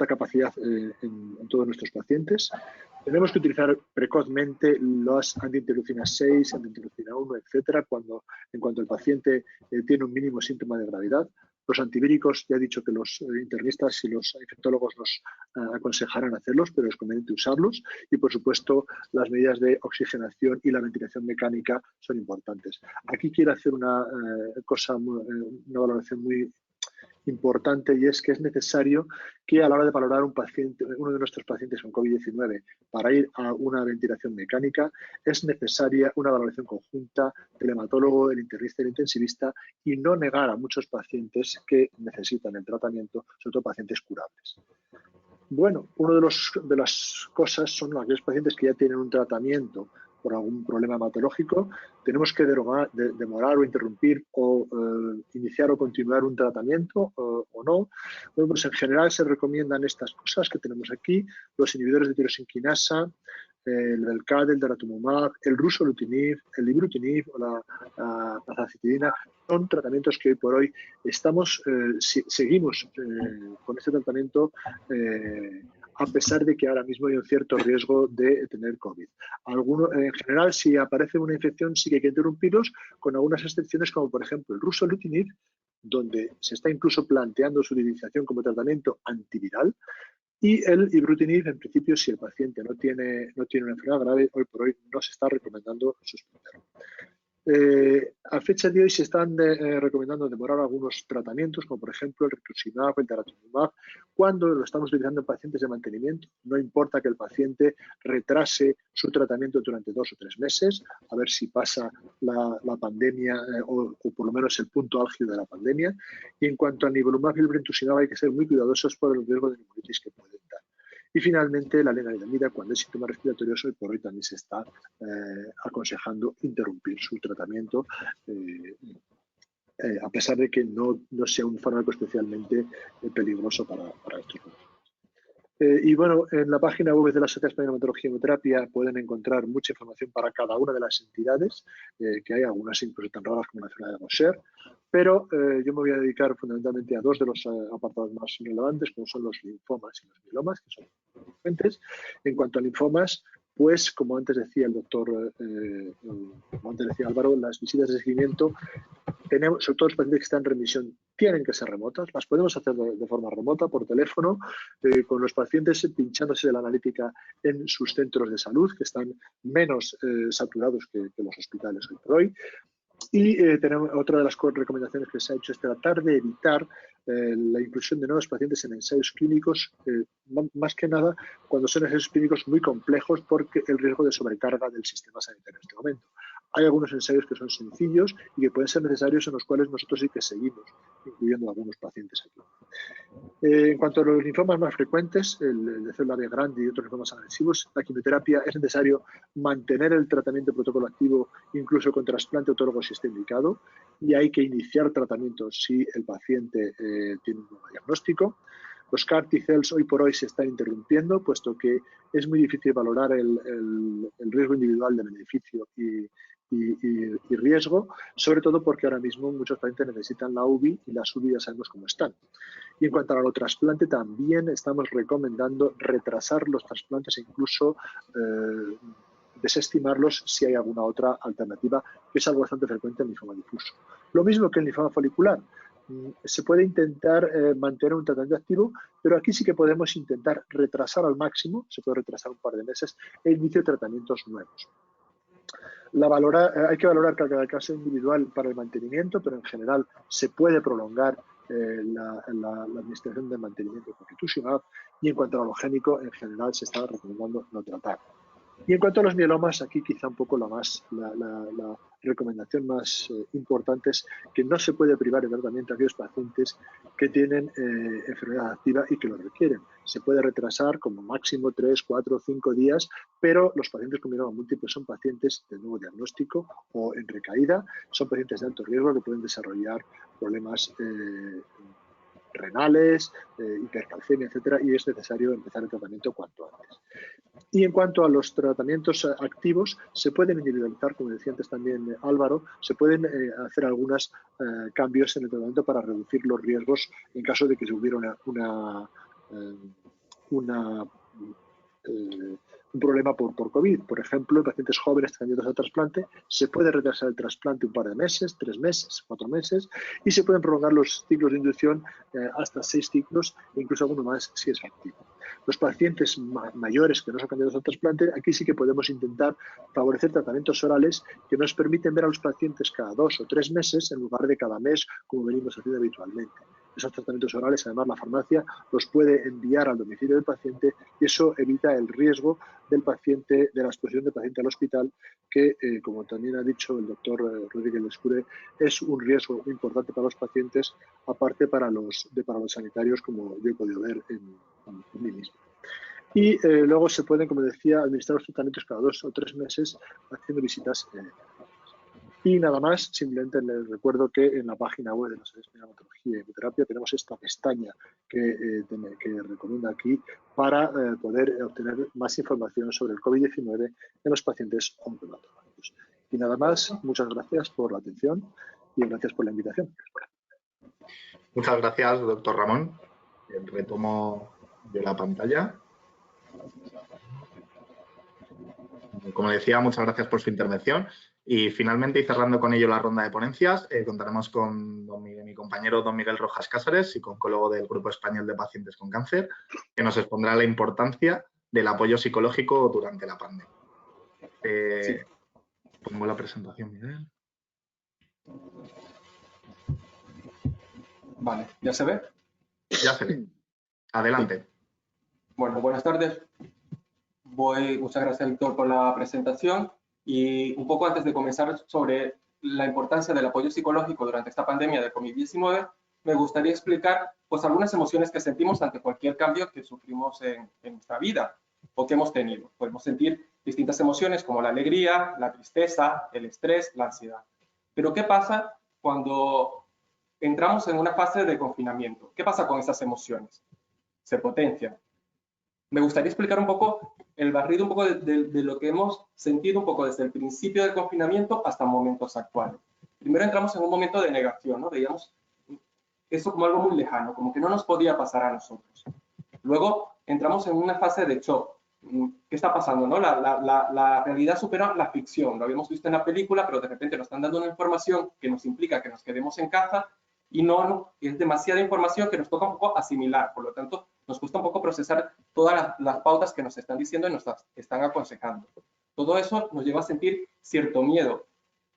capacidad en todos nuestros pacientes. Tenemos que utilizar precozmente las antiinterleucinas 6, antiinterleucina 1, etcétera, en cuanto el paciente tiene un mínimo síntoma de gravedad. Los antivíricos, ya he dicho que los internistas y los infectólogos nos aconsejarán hacerlos, pero es conveniente usarlos. Y, por supuesto, las medidas de oxigenación y la ventilación mecánica son importantes. Aquí quiero hacer una valoración muy importante, y es que es necesario que a la hora de valorar uno de nuestros pacientes con COVID-19 para ir a una ventilación mecánica, es necesaria una valoración conjunta del hematólogo, el internista y el intensivista, y no negar a muchos pacientes que necesitan el tratamiento, sobre todo pacientes curables. Bueno, una de las cosas son aquellos pacientes que ya tienen un tratamiento por algún problema hematológico. Tenemos que demorar o interrumpir o iniciar o continuar un tratamiento o no. Bueno, pues en general se recomiendan estas cosas que tenemos aquí: los inhibidores de tirosinquinasa, el Velcade, el daratumumab, el ruxolitinib, el ibrutinib o la azacitidina. Son tratamientos que hoy por hoy seguimos con este tratamiento a pesar de que ahora mismo hay un cierto riesgo de tener COVID. En general, si aparece una infección, sí que hay que interrumpirlos, con algunas excepciones, como por ejemplo el ruxolitinib, donde se está incluso planteando su utilización como tratamiento antiviral, y el ibrutinib, en principio, si el paciente no tiene una enfermedad grave, hoy por hoy no se está recomendando suspenderlo. A fecha de hoy se están recomendando demorar algunos tratamientos, como por ejemplo el rituximab, el daratumumab, cuando lo estamos utilizando en pacientes de mantenimiento. No importa que el paciente retrase su tratamiento durante 2 o 3 meses, a ver si pasa la pandemia o por lo menos el punto álgido de la pandemia. Y en cuanto al nivolumab y el brentuximab, hay que ser muy cuidadosos por el riesgo de neumonitis que pueden dar. Y finalmente, la lenalidomida, cuando hay síntomas respiratorios, hoy por hoy también se está aconsejando interrumpir su tratamiento, a pesar de que no sea un fármaco especialmente peligroso para estos grupos. Y bueno, en la página web de la Sociedad Española de Hematología y Hemoterapia pueden encontrar mucha información para cada una de las entidades, que hay algunas incluso tan raras como la enfermedad de Gaucher, pero yo me voy a dedicar fundamentalmente a 2 de los apartados más relevantes, como son los linfomas y los mielomas, que son frecuentes. En cuanto a linfomas, pues como antes decía el doctor, como antes decía Álvaro, las visitas de seguimiento, sobre todo los pacientes que están en remisión, tienen que ser remotas. Las podemos hacer de forma remota, por teléfono, con los pacientes pinchándose de la analítica en sus centros de salud, que están menos saturados que los hospitales hoy por hoy. Y tenemos otra de las recomendaciones que se ha hecho es tratar de evitar la inclusión de nuevos pacientes en ensayos clínicos, más que nada cuando son ensayos clínicos muy complejos, porque el riesgo de sobrecarga del sistema sanitario en este momento. Hay algunos ensayos que son sencillos y que pueden ser necesarios, en los cuales nosotros sí que seguimos incluyendo a algunos pacientes aquí. En cuanto a los linfomas más frecuentes, el de célula B grande y otros linfomas agresivos, la quimioterapia es necesario mantener el tratamiento de protocolo activo incluso con trasplante autólogo si está indicado, y hay que iniciar tratamiento si el paciente tiene un nuevo diagnóstico. Los CAR T-cells hoy por hoy se están interrumpiendo, puesto que es muy difícil valorar el riesgo individual de beneficio y riesgo, sobre todo porque ahora mismo muchos pacientes necesitan la UBI y las UBI ya sabemos cómo están. Y en cuanto al allotrasplante, también estamos recomendando retrasar los trasplantes e incluso desestimarlos si hay alguna otra alternativa, que es algo bastante frecuente en linfoma difuso. Lo mismo que en linfoma folicular. Se puede intentar mantener un tratamiento activo, pero aquí sí que podemos intentar retrasar al máximo, se puede retrasar un par de meses, el inicio de tratamientos nuevos. Hay que valorar cada caso individual para el mantenimiento, pero en general se puede prolongar la administración de mantenimiento con rituximab, y en cuanto al halogénico, en general se está recomendando no tratar. Y en cuanto a los mielomas, aquí quizá un poco la recomendación más importante es que no se puede privar de tratamiento a aquellos pacientes que tienen enfermedad activa y que lo requieren. Se puede retrasar como máximo 3, 4, 5 días, pero los pacientes con mieloma múltiple son pacientes de nuevo diagnóstico o en recaída, son pacientes de alto riesgo que pueden desarrollar problemas renales, hipercalcemia, etcétera, y es necesario empezar el tratamiento cuanto antes. Y en cuanto a los tratamientos activos, se pueden individualizar, como decía antes también Álvaro, se pueden hacer algunos cambios en el tratamiento para reducir los riesgos en caso de que se hubiera un problema por COVID. Por ejemplo, en pacientes jóvenes candidatos a trasplante, se puede retrasar el trasplante un par de meses, 3 meses, 4 meses, y se pueden prolongar los ciclos de inducción hasta 6 ciclos, e incluso alguno más si es factible. Los pacientes mayores que no son candidatos al trasplante, aquí sí que podemos intentar favorecer tratamientos orales que nos permiten ver a los pacientes cada 2 o 3 meses en lugar de cada mes, como venimos haciendo habitualmente. Esos tratamientos orales, además, la farmacia los puede enviar al domicilio del paciente y eso evita el riesgo del paciente, de la exposición del paciente al hospital, que, como también ha dicho el doctor Rodríguez Lescure, es un riesgo muy importante para los pacientes, aparte para los sanitarios, como yo he podido ver en mí mismo. Y luego se pueden, como decía, administrar los tratamientos cada 2 o 3 meses haciendo visitas. Y nada más, simplemente les recuerdo que en la página web de la Sociedad Española de Hematología y Hemoterapia tenemos esta pestaña que recomiendo aquí para poder obtener más información sobre el COVID-19 en los pacientes oncológicos. Y nada más, muchas gracias por la atención y gracias por la invitación. Muchas gracias, doctor Ramón. Retomo yo la pantalla. Como decía, muchas gracias por su intervención. Y finalmente, y cerrando con ello la ronda de ponencias, contaremos con mi compañero don Miguel Rojas Cáceres, psicólogo del Grupo Español de Pacientes con Cáncer, que nos expondrá la importancia del apoyo psicológico durante la pandemia. Sí. Pongo la presentación, Miguel. Vale, ¿ya se ve? Ya se ve. Adelante. Sí. Bueno, buenas tardes. Muchas gracias, Víctor, por la presentación. Y un poco antes de comenzar sobre la importancia del apoyo psicológico durante esta pandemia de COVID-19, me gustaría explicar pues, algunas emociones que sentimos ante cualquier cambio que sufrimos en nuestra vida o que hemos tenido. Podemos sentir distintas emociones como la alegría, la tristeza, el estrés, la ansiedad. Pero ¿qué pasa cuando entramos en una fase de confinamiento? ¿Qué pasa con esas emociones? Se potencian. Me gustaría explicar un poco el barrido un poco de lo que hemos sentido un poco desde el principio del confinamiento hasta momentos actuales. Primero entramos en un momento de negación, ¿no? Veíamos eso como algo muy lejano, como que no nos podía pasar a nosotros. Luego entramos en una fase de shock. ¿Qué está pasando? ¿No? La realidad supera la ficción. Lo habíamos visto en la película, pero de repente nos están dando una información que nos implica que nos quedemos en casa y es demasiada información que nos toca un poco asimilar. Por lo tanto, nos cuesta un poco procesar todas las pautas que nos están diciendo y nos están aconsejando. Todo eso nos lleva a sentir cierto miedo.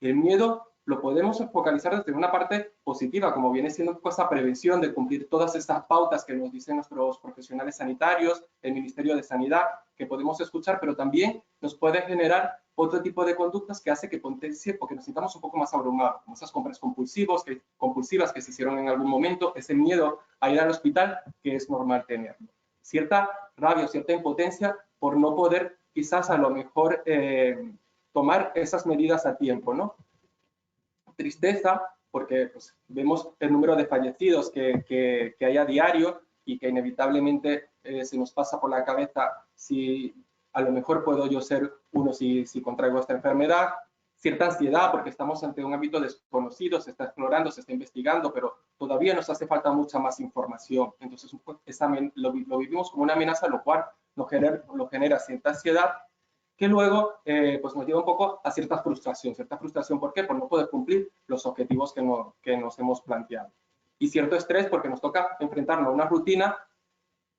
El miedo lo podemos focalizar desde una parte positiva, como viene siendo un poco esa prevención de cumplir todas estas pautas que nos dicen nuestros profesionales sanitarios, el Ministerio de Sanidad, que podemos escuchar, pero también nos puede generar otro tipo de conductas que hace que potencie o que nos sintamos un poco más abrumados, como esas compras compulsivas que se hicieron en algún momento, ese miedo a ir al hospital que es normal tenerlo. Cierta rabia o cierta impotencia por no poder quizás a lo mejor tomar esas medidas a tiempo, ¿no? Tristeza, porque pues, vemos el número de fallecidos que hay a diario y que inevitablemente se nos pasa por la cabeza si a lo mejor puedo yo ser uno si contraigo esta enfermedad. Cierta ansiedad, porque estamos ante un ámbito desconocido, se está explorando, se está investigando, pero todavía nos hace falta mucha más información. Entonces, lo vivimos como una amenaza, lo cual nos genera cierta ansiedad, que luego pues nos lleva un poco a cierta frustración. ¿Cierta frustración por qué? Por no poder cumplir los objetivos que nos hemos planteado. Y cierto estrés porque nos toca enfrentarnos a una rutina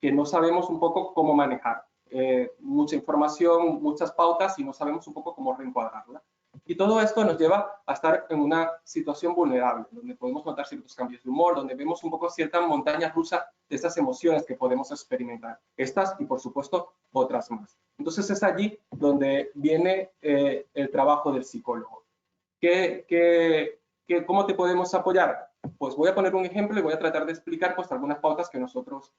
que no sabemos un poco cómo manejar. Mucha información, muchas pautas y no sabemos un poco cómo reencuadrarla. Y todo esto nos lleva a estar en una situación vulnerable, donde podemos notar ciertos cambios de humor, donde vemos un poco cierta montaña rusa de esas emociones que podemos experimentar. Estas y, por supuesto, otras más. Entonces, es allí donde viene el trabajo del psicólogo. ¿Cómo te podemos apoyar? Pues voy a poner un ejemplo y voy a tratar de explicar pues, algunas pautas que nosotros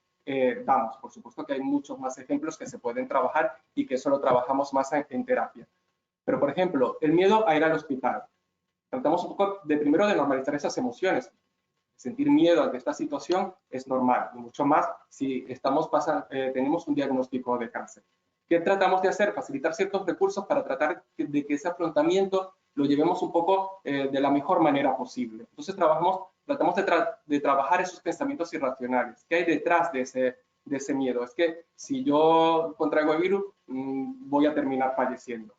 damos. Por supuesto que hay muchos más ejemplos que se pueden trabajar y que eso lo trabajamos más en terapia. Pero, por ejemplo, el miedo a ir al hospital. Tratamos un poco primero de normalizar esas emociones. Sentir miedo ante esta situación es normal, y mucho más si tenemos un diagnóstico de cáncer. ¿Qué tratamos de hacer? Facilitar ciertos recursos para tratar de que ese afrontamiento lo llevemos un poco de la mejor manera posible. Entonces tratamos de trabajar esos pensamientos irracionales. ¿Qué hay detrás de ese miedo? Es que si yo contraigo el virus, voy a terminar falleciendo.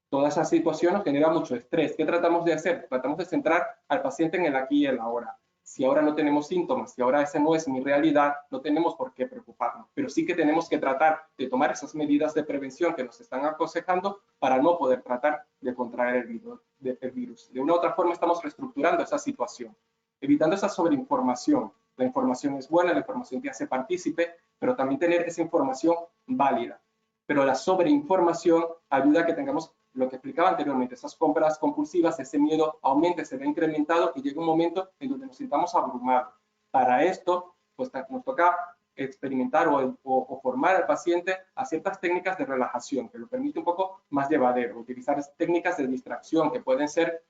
Toda esa situación nos genera mucho estrés. ¿Qué tratamos de hacer? Tratamos de centrar al paciente en el aquí y el ahora. Si ahora no tenemos síntomas, si ahora esa no es mi realidad, no tenemos por qué preocuparnos, pero sí que tenemos que tratar de tomar esas medidas de prevención que nos están aconsejando para no poder tratar de contraer el virus. De una u otra forma estamos reestructurando esa situación, evitando esa sobreinformación. La información es buena, la información te hace partícipe, pero también tener esa información válida. Pero la sobreinformación ayuda a que tengamos lo que explicaba anteriormente, esas compras compulsivas, ese miedo aumenta, se ve incrementado y llega un momento en donde nos sintamos abrumados. Para esto, pues nos toca experimentar o formar al paciente a ciertas técnicas de relajación, que lo permite un poco más llevadero, utilizar técnicas de distracción, que pueden ser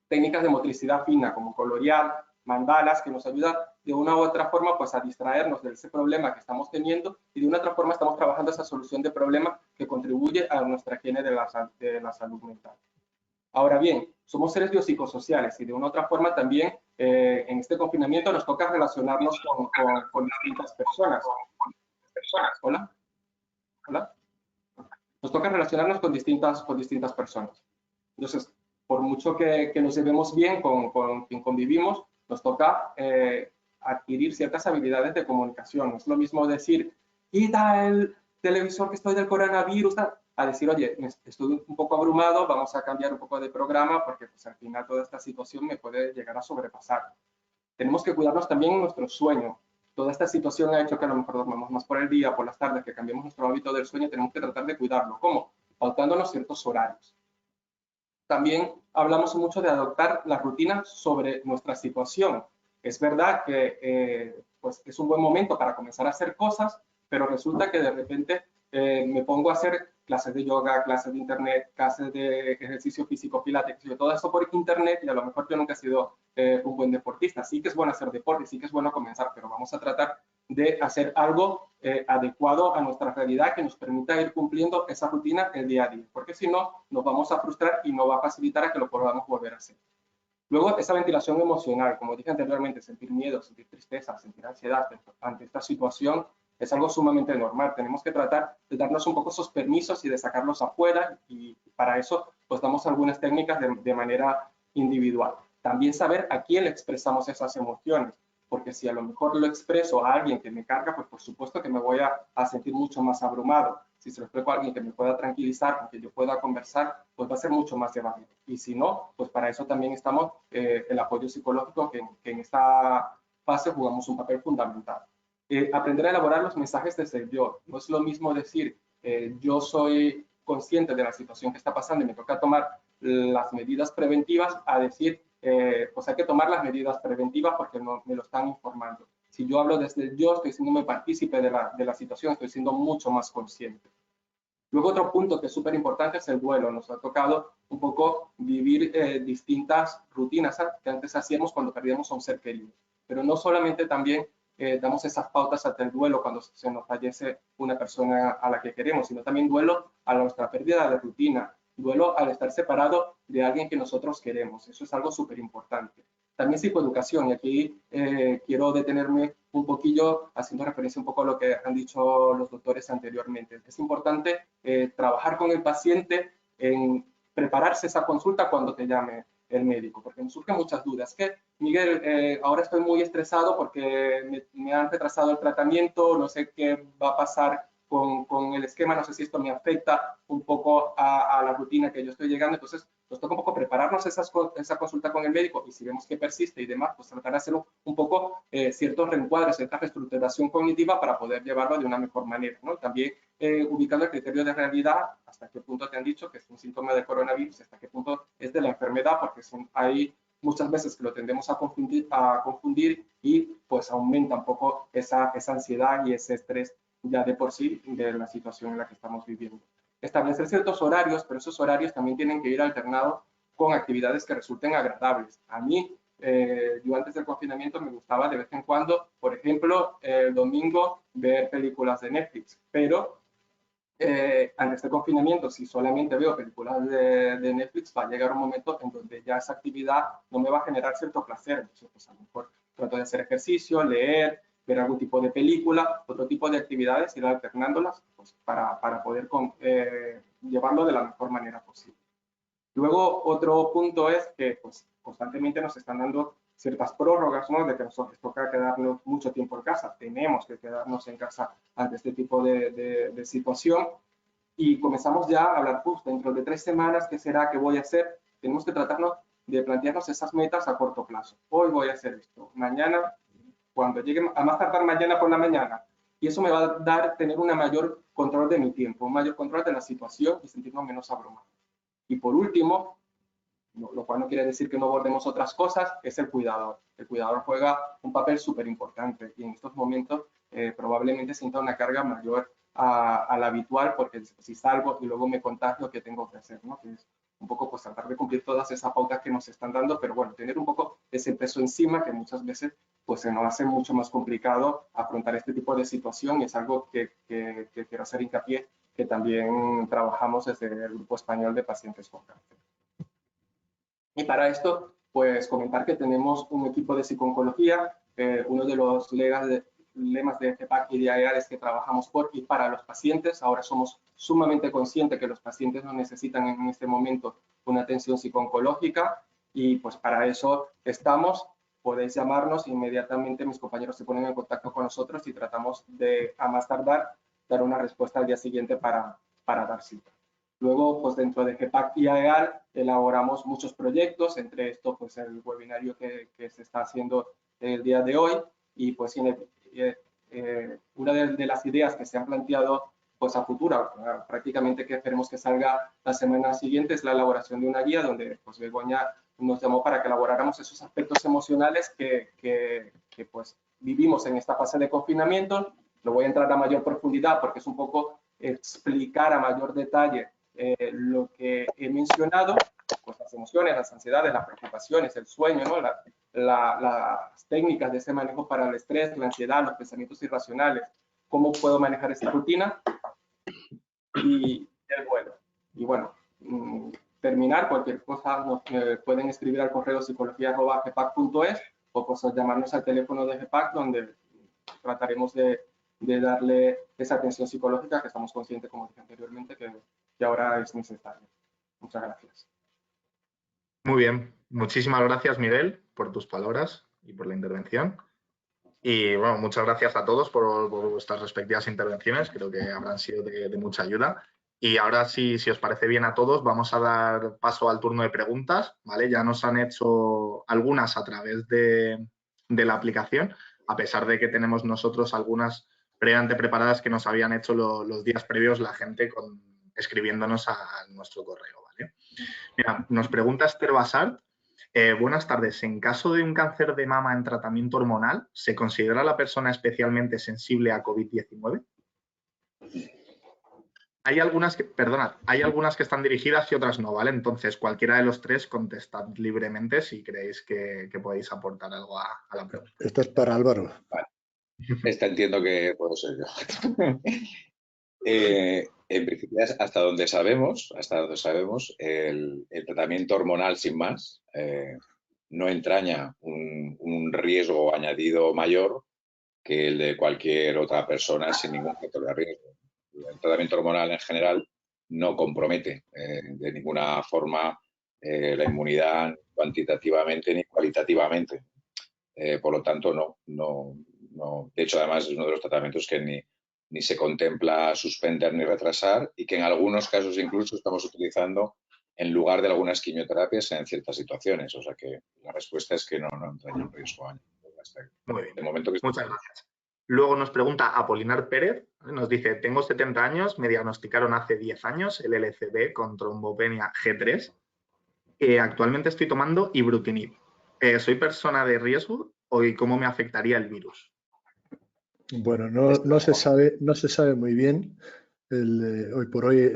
técnicas de motricidad fina, como colorear, mandalas, que nos ayudan de una u otra forma pues a distraernos de ese problema que estamos teniendo y de una otra forma estamos trabajando esa solución de problema que contribuye a nuestra higiene de la salud mental. Ahora bien, somos seres biopsicosociales y de una u otra forma también en este confinamiento nos toca relacionarnos con distintas personas. Hola. Hola. Nos toca relacionarnos con distintas personas. Entonces, por mucho que nos llevemos bien con quien convivimos, nos toca adquirir ciertas habilidades de comunicación. No es lo mismo decir, quita el televisor que estoy del coronavirus, a decir, oye, estoy un poco abrumado, vamos a cambiar un poco de programa porque pues, al final toda esta situación me puede llegar a sobrepasar. Tenemos que cuidarnos también en nuestro sueño. Toda esta situación ha hecho que a lo mejor dormamos más por el día, por las tardes, que cambiemos nuestro hábito del sueño, tenemos que tratar de cuidarlo. ¿Cómo? Pautándonos ciertos horarios. También hablamos mucho de adoptar la rutina sobre nuestra situación. Es verdad que pues es un buen momento para comenzar a hacer cosas, pero resulta que de repente me pongo a hacer clases de yoga, clases de internet, clases de ejercicio físico, pilates, todo eso por internet y a lo mejor yo nunca he sido un buen deportista. Sí que es bueno hacer deporte, sí que es bueno comenzar, pero vamos a tratar de hacer algo adecuado a nuestra realidad que nos permita ir cumpliendo esa rutina el día a día, porque si no, nos vamos a frustrar y no va a facilitar a que lo podamos volver a hacer. Luego, esa ventilación emocional, como dije anteriormente, sentir miedo, sentir tristeza, sentir ansiedad ante esta situación es algo sumamente normal. Tenemos que tratar de darnos un poco esos permisos y de sacarlos afuera y para eso pues damos algunas técnicas de manera individual. También saber a quién le expresamos esas emociones, porque si a lo mejor lo expreso a alguien que me carga, pues por supuesto que me voy a sentir mucho más abrumado. Si se lo explico a alguien que me pueda tranquilizar, con que yo pueda conversar, pues va a ser mucho más llevadero. Y si no, pues para eso también estamos el apoyo psicológico, que en esta fase jugamos un papel fundamental. Aprender a elaborar los mensajes desde el yo. No es lo mismo decir, yo soy consciente de la situación que está pasando y me toca tomar las medidas preventivas, a decir, pues hay que tomar las medidas preventivas porque no, me lo están informando. Si yo hablo desde el yo, estoy siendo partícipe de la situación, estoy siendo mucho más consciente. Luego otro punto que es súper importante es el duelo. Nos ha tocado un poco vivir distintas rutinas que antes hacíamos cuando perdíamos a un ser querido. Pero no solamente también damos esas pautas ante el duelo cuando se nos fallece una persona a la que queremos, sino también duelo a nuestra pérdida de rutina, duelo al estar separado de alguien que nosotros queremos. Eso es algo súper importante. También psicoeducación, y aquí quiero detenerme un poquillo haciendo referencia un poco a lo que han dicho los doctores anteriormente. Es importante trabajar con el paciente en prepararse esa consulta cuando te llame el médico, porque nos surgen muchas dudas. Que, Miguel, ahora estoy muy estresado porque me han retrasado el tratamiento, no sé qué va a pasar con el esquema, no sé si esto me afecta un poco a la rutina que yo estoy llegando, entonces nos toca un poco prepararnos esa consulta con el médico y si vemos que persiste y demás, pues tratar de hacer un poco ciertos reencuadres, cierta reestructuración cognitiva para poder llevarlo de una mejor manera, ¿no? También ubicando el criterio de realidad, hasta qué punto te han dicho que es un síntoma de coronavirus, hasta qué punto es de la enfermedad, porque hay muchas veces que lo tendemos a confundir y pues aumenta un poco esa ansiedad y ese estrés ya de por sí de la situación en la que estamos viviendo. Establecer ciertos horarios, pero esos horarios también tienen que ir alternados con actividades que resulten agradables. A mí, yo antes del confinamiento me gustaba de vez en cuando, por ejemplo, el domingo ver películas de Netflix, pero ante este confinamiento, si solamente veo películas de Netflix, va a llegar un momento en donde ya esa actividad no me va a generar cierto placer. Entonces, pues a lo mejor trato de hacer ejercicio, leer, ver algún tipo de película, otro tipo de actividades, ir alternándolas pues, para poder llevarlo de la mejor manera posible. Luego, otro punto es que pues, constantemente nos están dando ciertas prórrogas, ¿no? De que nos toca quedarnos mucho tiempo en casa. Tenemos que quedarnos en casa ante este tipo de situación. Y comenzamos ya a hablar, pues, dentro de 3 semanas, ¿qué será? ¿Qué voy a hacer? Tenemos que tratarnos de plantearnos esas metas a corto plazo. Hoy voy a hacer esto, mañana, cuando llegue, a más tardar mañana por la mañana. Y eso me va a dar tener un mayor control de mi tiempo, un mayor control de la situación y sentirnos menos abrumados. Y por último, lo cual no quiere decir que no abordemos otras cosas, es el cuidador. El cuidador juega un papel súper importante y en estos momentos probablemente sienta una carga mayor a la habitual, porque si salgo y luego me contagio, ¿qué tengo que hacer? ¿No? Que es un poco pues tratar de cumplir todas esas pautas que nos están dando, pero bueno, tener un poco ese peso encima que muchas veces pues se nos hace mucho más complicado afrontar este tipo de situación, y es algo que quiero hacer hincapié, que también trabajamos desde el Grupo Español de Pacientes con Cáncer. Y para esto, pues comentar que tenemos un equipo de psico-oncología. Uno de los lemas de GEPAC y de AEGAL es que trabajamos por y para los pacientes. Ahora somos sumamente conscientes que los pacientes no necesitan en este momento una atención psico-oncológica, y pues para eso estamos. Podéis llamarnos, inmediatamente mis compañeros se ponen en contacto con nosotros y tratamos de, a más tardar, dar una respuesta al día siguiente para dar cita. Luego, pues dentro de GEPAC y AEGAL elaboramos muchos proyectos, entre estos pues el webinario que se está haciendo el día de hoy, y pues una de las ideas que se han planteado pues a futuro, prácticamente que esperemos que salga la semana siguiente, es la elaboración de una guía donde pues Begoña nos llamó para que elaboráramos esos aspectos emocionales que pues vivimos en esta fase de confinamiento. No voy a entrar a mayor profundidad porque es un poco explicar a mayor detalle lo que he mencionado, pues las emociones, las ansiedades, las preocupaciones, el sueño, ¿no? Las técnicas de ese manejo para el estrés, la ansiedad, los pensamientos irracionales, cómo puedo manejar esa rutina y el vuelo. Y bueno, terminar, cualquier cosa nos pueden escribir al correo psicología@gepac.es o pues llamarnos al teléfono de GEPAC, donde trataremos de darle esa atención psicológica que estamos conscientes, como dije anteriormente, que ahora es necesaria. Muchas gracias. Muy bien. Muchísimas gracias, Miguel, por tus palabras y por la intervención. Y bueno, muchas gracias a todos por vuestras respectivas intervenciones. Creo que habrán sido de mucha ayuda. Y ahora, si os parece bien a todos, vamos a dar paso al turno de preguntas, ¿vale? Ya nos han hecho algunas a través de la aplicación, a pesar de que tenemos nosotros algunas previamente preparadas que nos habían hecho los días previos la gente escribiéndonos a nuestro correo, ¿vale? Mira, nos pregunta Esther Basart. Buenas tardes. En caso de un cáncer de mama en tratamiento hormonal, ¿se considera la persona especialmente sensible a COVID-19? Hay algunas que están dirigidas y otras no, ¿vale? Entonces, cualquiera de los tres, contestad libremente si creéis que podéis aportar algo a la pregunta. Esto es para Álvaro. Vale. Esta entiendo que puedo ser yo. En principio, hasta donde sabemos, el tratamiento hormonal sin más no entraña un riesgo añadido mayor que el de cualquier otra persona sin ningún factor de riesgo. El tratamiento hormonal en general no compromete de ninguna forma la inmunidad cuantitativamente ni cualitativamente. Por lo tanto, no. De hecho, además, es uno de los tratamientos que ni se contempla suspender ni retrasar, y que en algunos casos incluso estamos utilizando en lugar de algunas quimioterapias en ciertas situaciones. O sea que la respuesta es que no entraña en riesgo. Muy bien. De momento Muchas gracias. Luego nos pregunta Apolinar Pérez, nos dice, tengo 70 años, me diagnosticaron hace 10 años el LCD con trombopenia G3. Actualmente estoy tomando ibrutinib. ¿Soy persona de riesgo y cómo me afectaría el virus? Bueno, no se sabe muy bien. Hoy por hoy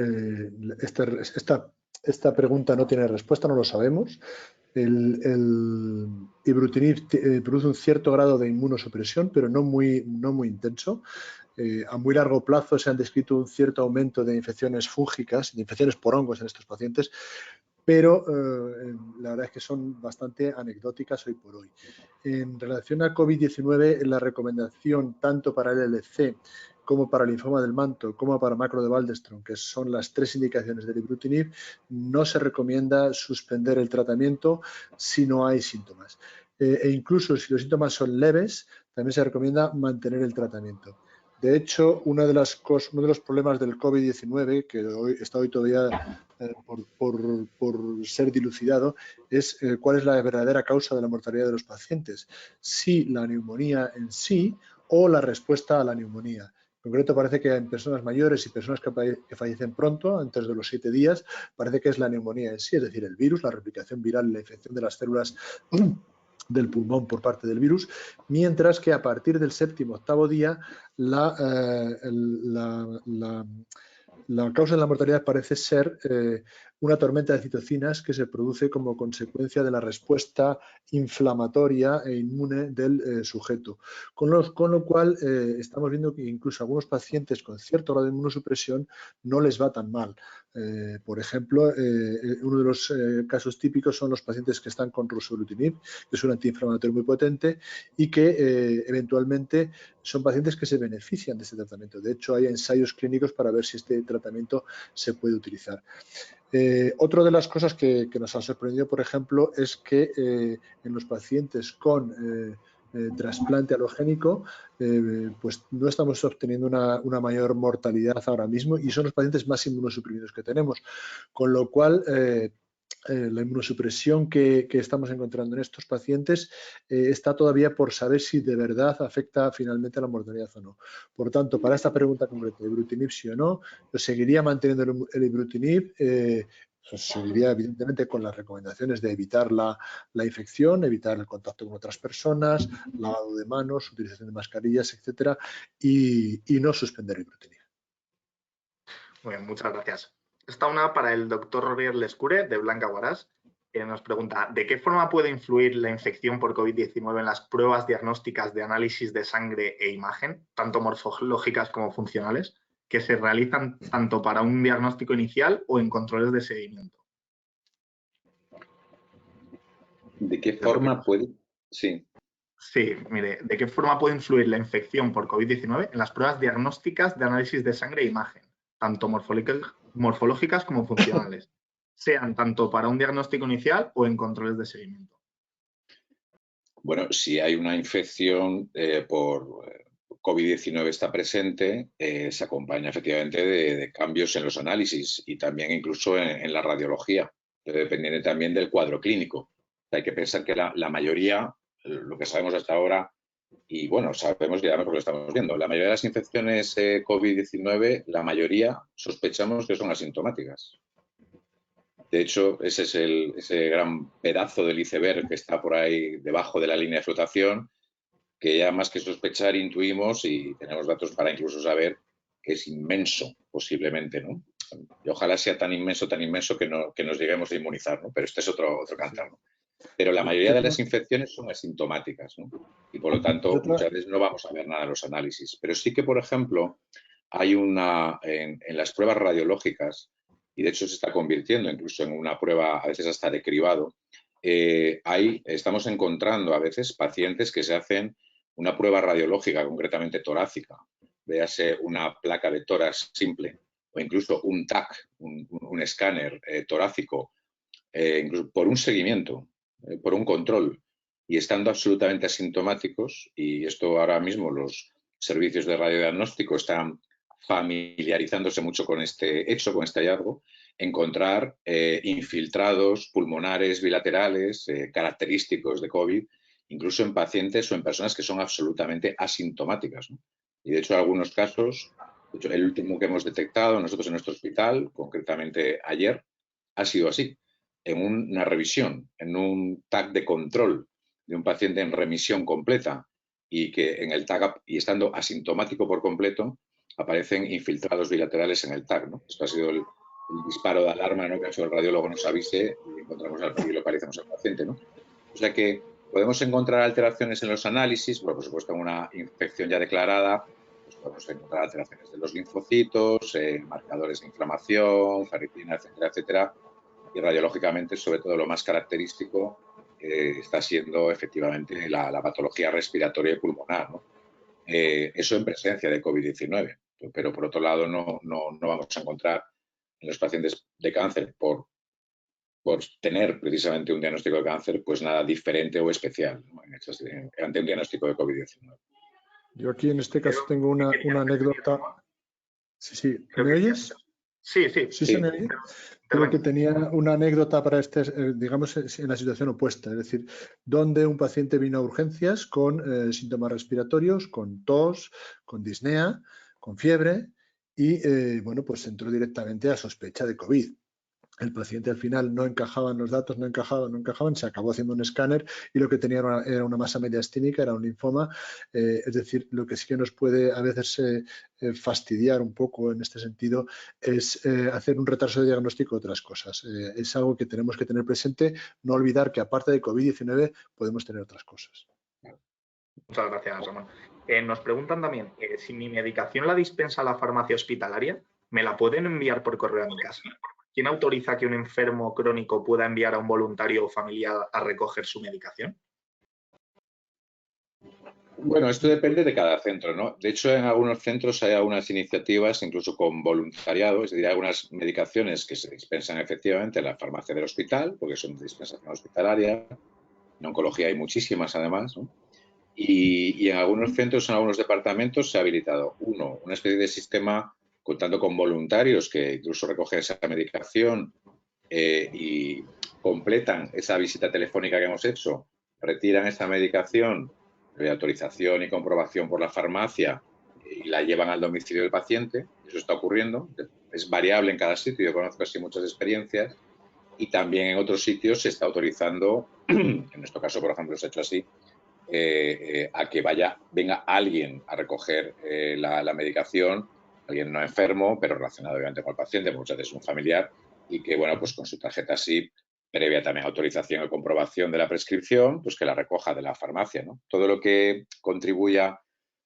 esta pregunta no tiene respuesta, no lo sabemos. El ibrutinib produce un cierto grado de inmunosupresión, pero no muy intenso. A muy largo plazo se han descrito un cierto aumento de infecciones fúngicas, de infecciones por hongos en estos pacientes, pero la verdad es que son bastante anecdóticas hoy por hoy. En relación al COVID-19, la recomendación tanto para el LC como para el linfoma del manto, como para macro de Waldenström, que son las 3 indicaciones del ibrutinib, no se recomienda suspender el tratamiento si no hay síntomas. e incluso si los síntomas son leves, también se recomienda mantener el tratamiento. De hecho, uno de los problemas del COVID-19, que está hoy todavía por ser dilucidado, es cuál es la verdadera causa de la mortalidad de los pacientes. Si la neumonía en sí o la respuesta a la neumonía. En concreto, parece que en personas mayores y personas que fallecen pronto, antes de los 7 días, parece que es la neumonía en sí, es decir, el virus, la replicación viral, la infección de las células del pulmón por parte del virus, mientras que a partir del 7º, 8º día la causa de la mortalidad parece ser una tormenta de citocinas que se produce como consecuencia de la respuesta inflamatoria e inmune del sujeto. Con lo cual, estamos viendo que incluso algunos pacientes con cierto grado de inmunosupresión no les va tan mal. Por ejemplo, uno de los casos típicos son los pacientes que están con ruxolitinib, que es un antiinflamatorio muy potente y que eventualmente son pacientes que se benefician de este tratamiento. De hecho, hay ensayos clínicos para ver si este tratamiento se puede utilizar. Otra de las cosas que nos ha sorprendido, por ejemplo, es que en los pacientes con trasplante alogénico, pues no estamos obteniendo una mayor mortalidad ahora mismo y son los pacientes más inmunosuprimidos que tenemos, con lo cual la inmunosupresión que estamos encontrando en estos pacientes está todavía por saber si de verdad afecta finalmente a la mortalidad o no. Por tanto, para esta pregunta concreta, ibrutinib sí o no, yo seguiría manteniendo el ibrutinib, seguiría evidentemente con las recomendaciones de evitar la infección, evitar el contacto con otras personas, lavado de manos, utilización de mascarillas, etcétera, y no suspender el ibrutinib. Muy bien, muchas gracias. Esta una para el doctor Roger Lescure, de Blanca Guarás, que nos pregunta, ¿de qué forma puede influir la infección por COVID-19 en las pruebas diagnósticas de análisis de sangre e imagen, tanto morfológicas como funcionales, que se realizan tanto para un diagnóstico inicial o en controles de seguimiento? ¿De qué forma puede? Sí. Sí, mire, ¿de qué forma puede influir la infección por COVID-19 en las pruebas diagnósticas de análisis de sangre e imagen, tanto morfológicas como funcionales, sean tanto para un diagnóstico inicial o en controles de seguimiento? Bueno, si hay una infección por COVID-19 está presente, se acompaña efectivamente de cambios en los análisis y también incluso en la radiología, dependiendo también del cuadro clínico. Hay que pensar que la mayoría, lo que sabemos hasta ahora, y bueno, sabemos ya porque lo estamos viendo, la mayoría de las infecciones COVID-19, la mayoría sospechamos que son asintomáticas. De hecho, ese es ese gran pedazo del iceberg que está por ahí debajo de la línea de flotación, que ya más que sospechar intuimos y tenemos datos para incluso saber que es inmenso, posiblemente, ¿no? Y ojalá sea tan inmenso que nos lleguemos a inmunizar, ¿no? Pero este es otro cantar, ¿no? Pero la mayoría de las infecciones son asintomáticas, ¿no? Y por lo tanto, muchas veces no vamos a ver nada en los análisis. Pero sí que, por ejemplo, hay en las pruebas radiológicas, y de hecho se está convirtiendo incluso en una prueba a veces hasta de cribado, estamos encontrando a veces pacientes que se hacen una prueba radiológica, concretamente torácica, véase una placa de tórax simple o incluso un TAC, un escáner torácico, incluso por un seguimiento, por un control, y estando absolutamente asintomáticos, y esto ahora mismo los servicios de radiodiagnóstico están familiarizándose mucho con este hecho, con este hallazgo, encontrar infiltrados pulmonares bilaterales característicos de COVID, incluso en pacientes o en personas que son absolutamente asintomáticas, ¿no? Y de hecho, en algunos casos, de hecho, el último que hemos detectado nosotros en nuestro hospital, concretamente ayer, ha sido así, en una revisión, en un TAC de control de un paciente en remisión completa y que en el TAC, y estando asintomático por completo, aparecen infiltrados bilaterales en el TAC, ¿no? Esto ha sido el disparo de alarma, ¿no? Que ha hecho el radiólogo nos avise y encontramos y localizamos al paciente, ¿no? O sea que podemos encontrar alteraciones en los análisis, bueno, por supuesto en una infección ya declarada, pues podemos encontrar alteraciones de los linfocitos, marcadores de inflamación, ferritina, etcétera, etcétera. Y radiológicamente, sobre todo lo más característico, está siendo efectivamente la patología respiratoria y pulmonar, ¿no? Eso en presencia de COVID-19, pero por otro lado no vamos a encontrar en los pacientes de cáncer por por tener precisamente un diagnóstico de cáncer, pues nada diferente o especial, ¿no? Ante un diagnóstico de COVID-19. Yo aquí en este caso tengo una anécdota. Sí, ¿me oyes? Sí. ¿Sí se me oye? Creo que tenía una anécdota para digamos, en la situación opuesta, es decir, donde un paciente vino a urgencias con síntomas respiratorios, con tos, con disnea, con fiebre y, bueno, pues entró directamente a sospecha de COVID. El paciente al final no encajaban los datos, no encajaban, se acabó haciendo un escáner y lo que tenía era una masa mediastínica, era un linfoma. Es decir, lo que sí que nos puede a veces fastidiar un poco en este sentido es hacer un retraso de diagnóstico de otras cosas. Es algo que tenemos que tener presente, no olvidar que aparte de COVID-19 podemos tener otras cosas. Muchas gracias, Ramón. Nos preguntan también, si mi medicación la dispensa la farmacia hospitalaria, ¿me la pueden enviar por correo a mi casa? ¿Quién autoriza que un enfermo crónico pueda enviar a un voluntario o familiar a recoger su medicación? Bueno, esto depende de cada centro, ¿no? De hecho, en algunos centros hay algunas iniciativas, incluso con voluntariado, es decir, hay algunas medicaciones que se dispensan efectivamente en la farmacia del hospital, porque son de dispensación hospitalaria. En oncología hay muchísimas, además, ¿no? Y en algunos centros, en algunos departamentos, se ha habilitado, una especie de sistema contando con voluntarios que incluso recogen esa medicación y completan esa visita telefónica que hemos hecho, retiran esa medicación de autorización y comprobación por la farmacia y la llevan al domicilio del paciente. Eso está ocurriendo. Es variable en cada sitio. Yo conozco así muchas experiencias. Y también en otros sitios se está autorizando, en nuestro caso, por ejemplo, se ha hecho así, a que venga alguien a recoger la medicación, alguien no enfermo, pero relacionado obviamente con el paciente, muchas veces un familiar, y que, bueno, pues con su tarjeta SIP, previa también autorización y comprobación de la prescripción, pues que la recoja de la farmacia, ¿no? Todo lo que contribuya,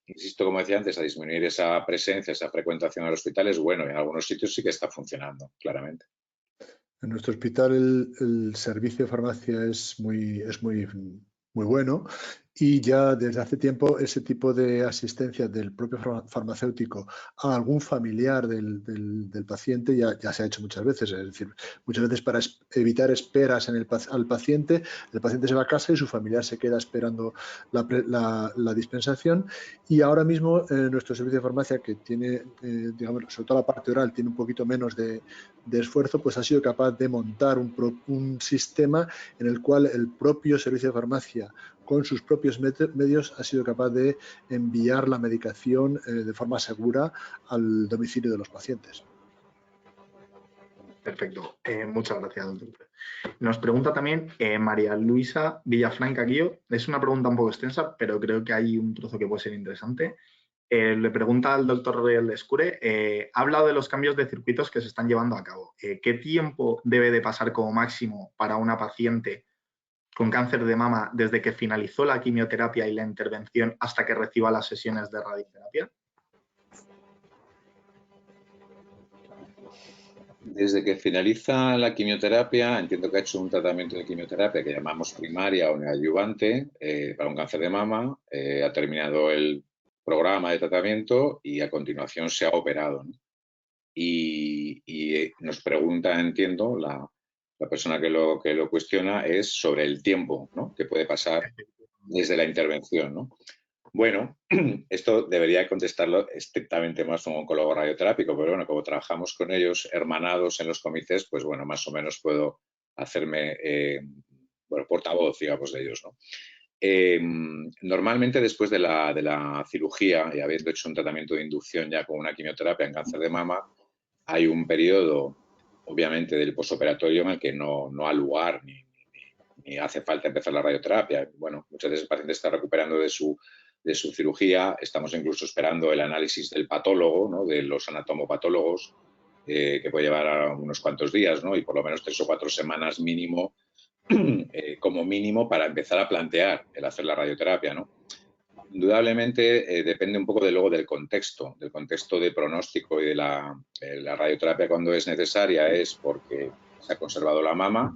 insisto, como decía antes, a disminuir esa presencia, esa frecuentación al hospital es bueno, y en algunos sitios sí que está funcionando, claramente. En nuestro hospital el servicio de farmacia es muy bueno y ya desde hace tiempo ese tipo de asistencia del propio farmacéutico a algún familiar del paciente ya se ha hecho muchas veces. Es decir, muchas veces para evitar esperas al paciente, el paciente se va a casa y su familiar se queda esperando la dispensación. Y ahora mismo nuestro servicio de farmacia, que tiene, digamos, sobre todo la parte oral, tiene un poquito menos de esfuerzo, pues ha sido capaz de montar un sistema en el cual el propio servicio de farmacia, con sus propios medios, ha sido capaz de enviar la medicación de forma segura al domicilio de los pacientes. Perfecto. Muchas gracias, doctor. Nos pregunta también María Luisa Villafranca Guío. Es una pregunta un poco extensa, pero creo que hay un trozo que puede ser interesante. Le pregunta al doctor Real Escure, ha hablado de los cambios de circuitos que se están llevando a cabo. ¿Qué tiempo debe de pasar como máximo para una paciente con cáncer de mama desde que finalizó la quimioterapia y la intervención hasta que reciba las sesiones de radioterapia? Desde que finaliza la quimioterapia, entiendo que ha hecho un tratamiento de quimioterapia que llamamos primaria o neoadyuvante para un cáncer de mama, ha terminado el programa de tratamiento y a continuación se ha operado, ¿no? Y nos pregunta, entiendo, la persona que lo cuestiona es sobre el tiempo, ¿no?, que puede pasar desde la intervención, ¿no? Bueno, esto debería contestarlo estrictamente más un oncólogo radioterápico, pero bueno, como trabajamos con ellos hermanados en los comités, pues bueno, más o menos puedo hacerme portavoz, digamos, de ellos, ¿no? Normalmente después de la cirugía y habiendo hecho un tratamiento de inducción ya con una quimioterapia en cáncer de mama, hay un periodo, obviamente, del posoperatorio en el que no ha lugar ni hace falta empezar la radioterapia. Bueno, muchas veces el paciente está recuperando de su cirugía, estamos incluso esperando el análisis del patólogo, ¿no?, de los anatomopatólogos, que puede llevar a unos cuantos días, ¿no?, y por lo menos 3 o 4 semanas mínimo, como mínimo, para empezar a plantear el hacer la radioterapia, ¿no? Indudablemente depende un poco luego del contexto de pronóstico y de la radioterapia cuando es necesaria es porque se ha conservado la mama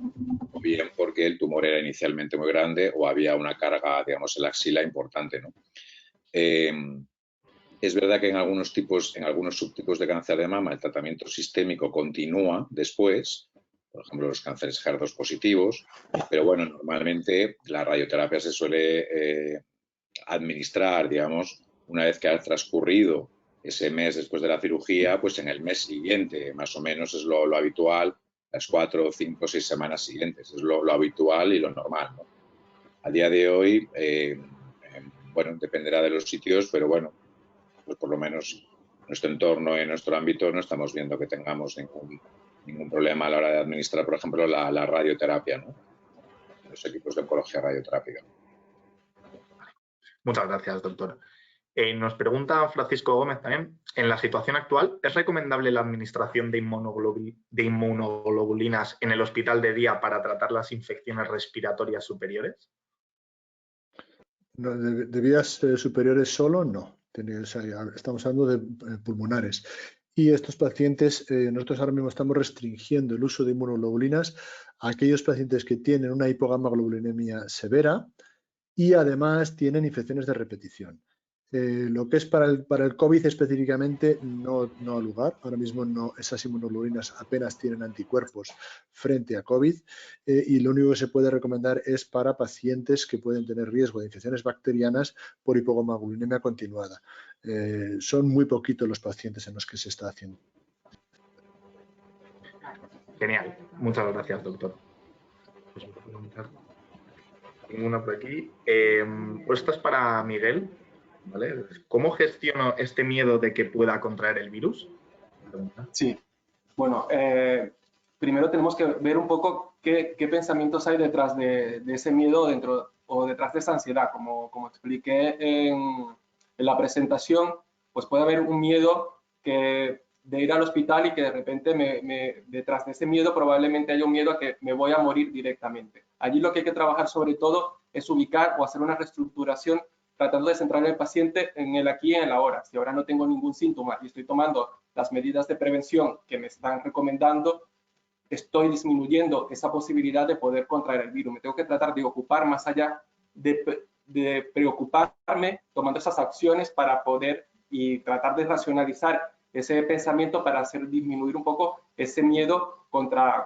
o bien porque el tumor era inicialmente muy grande o había una carga, digamos, en la axila importante, ¿no? Es verdad que en algunos subtipos de cáncer de mama el tratamiento sistémico continúa después, por ejemplo, los cánceres HER2 positivos, pero bueno, normalmente la radioterapia se suele administrar, digamos, una vez que ha transcurrido ese mes después de la cirugía, pues en el mes siguiente, más o menos es lo habitual, las 4, 5, 6 semanas siguientes, es lo habitual y lo normal, ¿no? A día de hoy, bueno, dependerá de los sitios, pero bueno, pues por lo menos en nuestro entorno, en nuestro ámbito, no estamos viendo que tengamos ningún problema a la hora de administrar, por ejemplo, la radioterapia, ¿no? Los equipos de oncología radioterápica. Muchas gracias, doctor. Nos pregunta Francisco Gómez también, en la situación actual, ¿es recomendable la administración de inmunoglobulinas en el hospital de día para tratar las infecciones respiratorias superiores? No, de vías superiores solo, no. Estamos hablando de pulmonares. Y estos pacientes, nosotros ahora mismo estamos restringiendo el uso de inmunoglobulinas a aquellos pacientes que tienen una hipogamaglobulinemia severa y además tienen infecciones de repetición. Lo que es para el COVID específicamente no ha lugar. Ahora mismo esas inmunoglobulinas apenas tienen anticuerpos frente a COVID y lo único que se puede recomendar es para pacientes que pueden tener riesgo de infecciones bacterianas por hipogamaglobulinemia continuada. Son muy poquitos los pacientes en los que se está haciendo. Genial. Muchas gracias, doctor. Tengo una por aquí. Pues esta es para Miguel. ¿Vale? ¿Cómo gestiono este miedo de que pueda contraer el virus? Sí, bueno, primero tenemos que ver un poco qué pensamientos hay detrás de ese miedo o detrás de esa ansiedad. Como expliqué en la presentación, pues puede haber un miedo de ir al hospital y que de repente detrás de ese miedo probablemente haya un miedo a que me voy a morir directamente. Allí lo que hay que trabajar sobre todo es ubicar o hacer una reestructuración tratando de centrar al paciente en el aquí y en el ahora. Si ahora no tengo ningún síntoma y estoy tomando las medidas de prevención que me están recomendando, estoy disminuyendo esa posibilidad de poder contraer el virus. Me tengo que tratar de ocupar más allá de preocuparme tomando esas acciones para poder y tratar de racionalizar ese pensamiento para hacer disminuir un poco ese miedo contra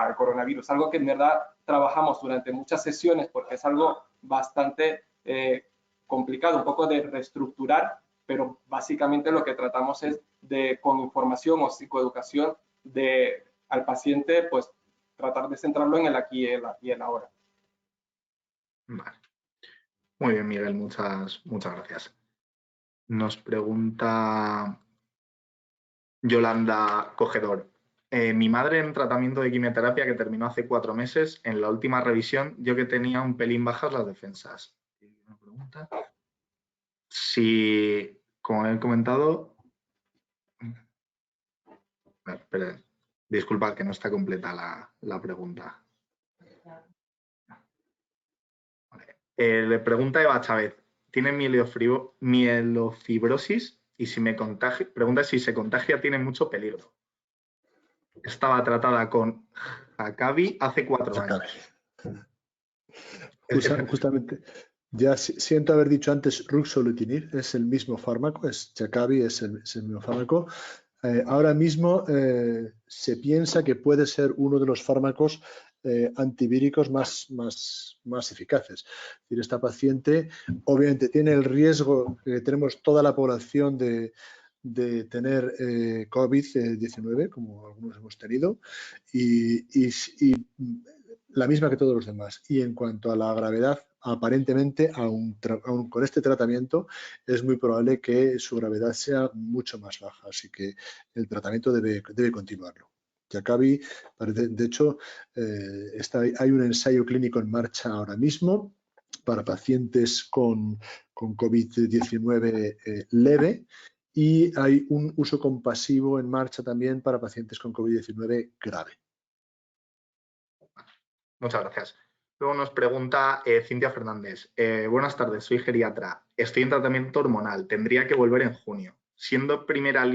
el coronavirus. Algo que en verdad trabajamos durante muchas sesiones porque es algo bastante complicado, un poco de reestructurar, pero básicamente lo que tratamos es con información o psicoeducación al paciente, pues tratar de centrarlo en el aquí y el ahora. Vale. Muy bien, Miguel, muchas gracias. Nos pregunta Yolanda Cogedor. Mi madre en tratamiento de quimioterapia que terminó hace 4 meses, en la última revisión, yo que tenía un pelín bajas las defensas. Una pregunta. Si, como he comentado, perdón, disculpad que no está completa la pregunta. Le pregunta Eva Chávez, ¿tiene mielofibrosis? Y si me contagia, pregunta si se contagia, tiene mucho peligro. Estaba tratada con Jakavi hace 4 años. Justamente, ya siento haber dicho antes ruxolitinib, es el mismo fármaco, Jakavi es el mismo fármaco. Ahora mismo se piensa que puede ser uno de los fármacos antivíricos más eficaces. Es decir, esta paciente obviamente tiene el riesgo que tenemos toda la población de tener COVID-19, como algunos hemos tenido, y la misma que todos los demás. Y en cuanto a la gravedad, aparentemente, aun con este tratamiento, es muy probable que su gravedad sea mucho más baja. Así que el tratamiento debe continuarlo. Jakavi, de hecho, hay un ensayo clínico en marcha ahora mismo para pacientes con COVID-19 leve y hay un uso compasivo en marcha también para pacientes con COVID-19 grave. Muchas gracias. Luego nos pregunta Cintia Fernández. Buenas tardes, soy geriatra. Estoy en tratamiento hormonal. Tendría que volver en junio. Siendo de primera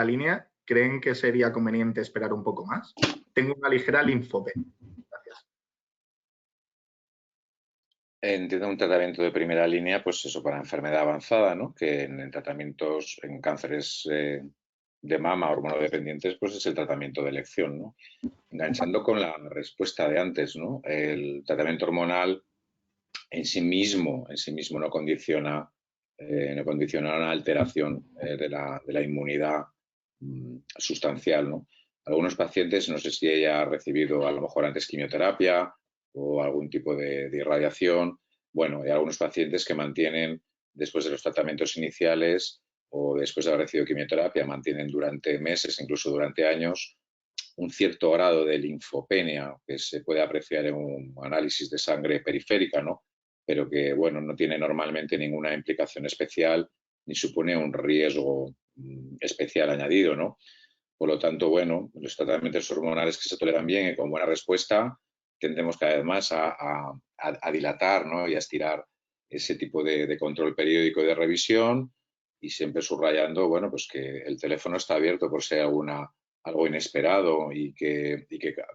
línea, ¿creen que sería conveniente esperar un poco más? Tengo una ligera linfopenia. Gracias. Entiendo un tratamiento de primera línea, pues eso, para enfermedad avanzada, ¿no? Que en tratamientos, en cánceres de mama hormonodependientes, pues es el tratamiento de elección, ¿no? Enganchando con la respuesta de antes, ¿no? El tratamiento hormonal en sí mismo no condiciona una alteración de la inmunidad sustancial, ¿no? Algunos pacientes, no sé si ella ha recibido a lo mejor antes quimioterapia o algún tipo de irradiación. Bueno, hay algunos pacientes que mantienen, después de los tratamientos iniciales o después de haber recibido quimioterapia, mantienen durante meses, incluso durante años, un cierto grado de linfopenia que se puede apreciar en un análisis de sangre periférica, ¿no? Pero que, bueno, no tiene normalmente ninguna implicación especial ni supone un riesgo especial añadido, ¿no? Por lo tanto, bueno, los tratamientos hormonales que se toleran bien y con buena respuesta, tendemos cada vez más a dilatar, ¿no? Y a estirar ese tipo de control periódico y de revisión, y siempre subrayando, bueno, pues que el teléfono está abierto por si hay algo inesperado y que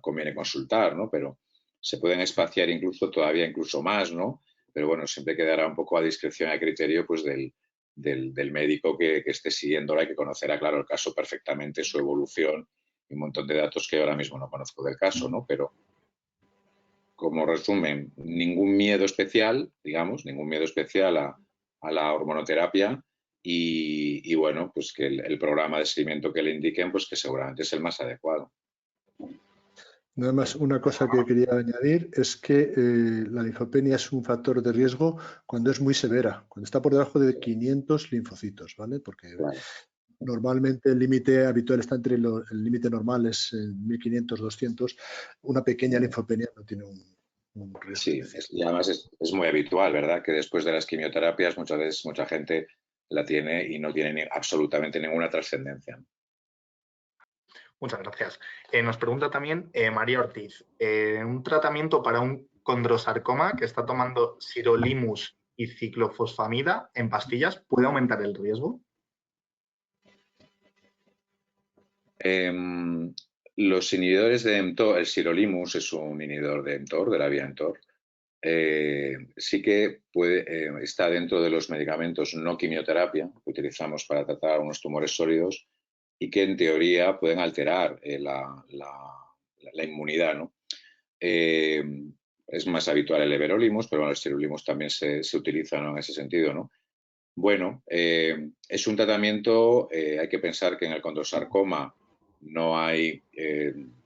conviene consultar, ¿no? Pero se pueden espaciar incluso más, ¿no? Pero bueno, siempre quedará un poco a discreción y a criterio pues del médico que esté siguiéndola y que conocerá, claro, el caso perfectamente, su evolución y un montón de datos que ahora mismo no conozco del caso, ¿no? Pero como resumen, ningún miedo especial, digamos, ningún miedo especial a la hormonoterapia y bueno, pues que el programa de seguimiento que le indiquen, pues que seguramente es el más adecuado. Nada más, una cosa que quería añadir es que la linfopenia es un factor de riesgo cuando es muy severa, cuando está por debajo de 500 linfocitos, ¿vale? Porque claro, normalmente el límite habitual está entre el límite normal es 1500, 200. Una pequeña linfopenia no tiene un riesgo. Sí, y además es muy habitual, ¿verdad? Que después de las quimioterapias muchas veces mucha gente la tiene y no tiene absolutamente ninguna trascendencia. Muchas gracias. Nos pregunta también María Ortiz, un tratamiento para un condrosarcoma que está tomando sirolimus y ciclofosfamida en pastillas, ¿puede aumentar el riesgo? Los inhibidores de mTOR, el sirolimus es un inhibidor de mTOR, de la vía mTOR. Sí que está dentro de los medicamentos no quimioterapia que utilizamos para tratar unos tumores sólidos y que en teoría pueden alterar la inmunidad, ¿no? Es más habitual el everolimus, pero bueno, el sirolimus también se utiliza, ¿no? En ese sentido, ¿no? Bueno, es un tratamiento, hay que pensar que en el condrosarcoma no hay,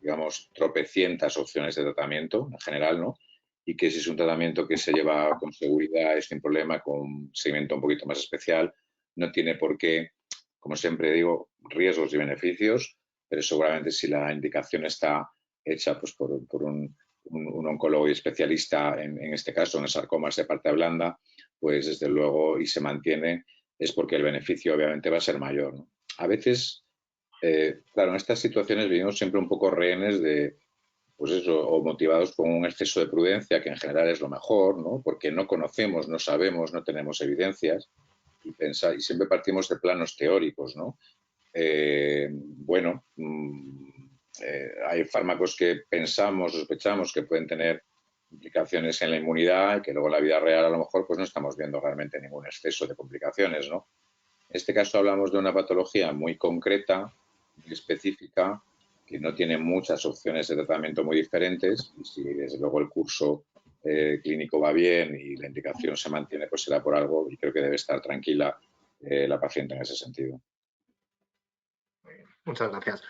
digamos, tropecientas opciones de tratamiento en general, ¿no? Y que si es un tratamiento que se lleva con seguridad y sin problema, con un seguimiento un poquito más especial, no tiene por qué, como siempre digo, riesgos y beneficios, pero seguramente si la indicación está hecha pues, por un oncólogo y especialista, en este caso en el sarcomas de parte blanda, pues desde luego, y se mantiene, es porque el beneficio obviamente va a ser mayor, ¿no? A veces, claro, en estas situaciones vivimos siempre un poco rehenes de, pues eso, o motivados con un exceso de prudencia, que en general es lo mejor, ¿no? Porque no conocemos, no sabemos, no tenemos evidencias, y siempre partimos de planos teóricos, ¿no? Bueno, hay fármacos que pensamos, sospechamos que pueden tener implicaciones en la inmunidad y que luego en la vida real a lo mejor pues no estamos viendo realmente ningún exceso de complicaciones, ¿no? En este caso hablamos de una patología muy concreta, muy específica, que no tiene muchas opciones de tratamiento muy diferentes y si desde luego el curso clínico va bien y la indicación se mantiene, pues será por algo y creo que debe estar tranquila la paciente en ese sentido. Muchas gracias.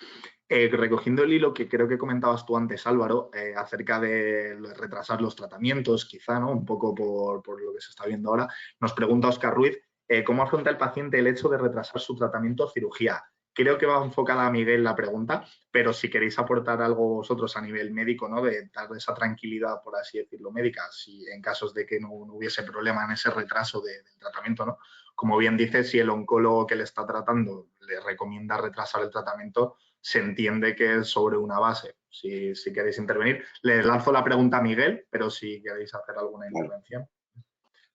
Recogiendo el hilo que creo que comentabas tú antes, Álvaro, acerca de retrasar los tratamientos, quizá, ¿no? Un poco por lo que se está viendo ahora, nos pregunta Óscar Ruiz, ¿cómo afronta el paciente el hecho de retrasar su tratamiento o cirugía? Creo que va enfocada a Miguel la pregunta, pero si queréis aportar algo vosotros a nivel médico, ¿no? De dar esa tranquilidad, por así decirlo, médica, si en casos de que no hubiese problema en ese retraso del tratamiento, ¿no? Como bien dice, si el oncólogo que le está tratando le recomienda retrasar el tratamiento, se entiende que es sobre una base. Si queréis intervenir, le lanzo la pregunta a Miguel, pero si queréis hacer alguna intervención.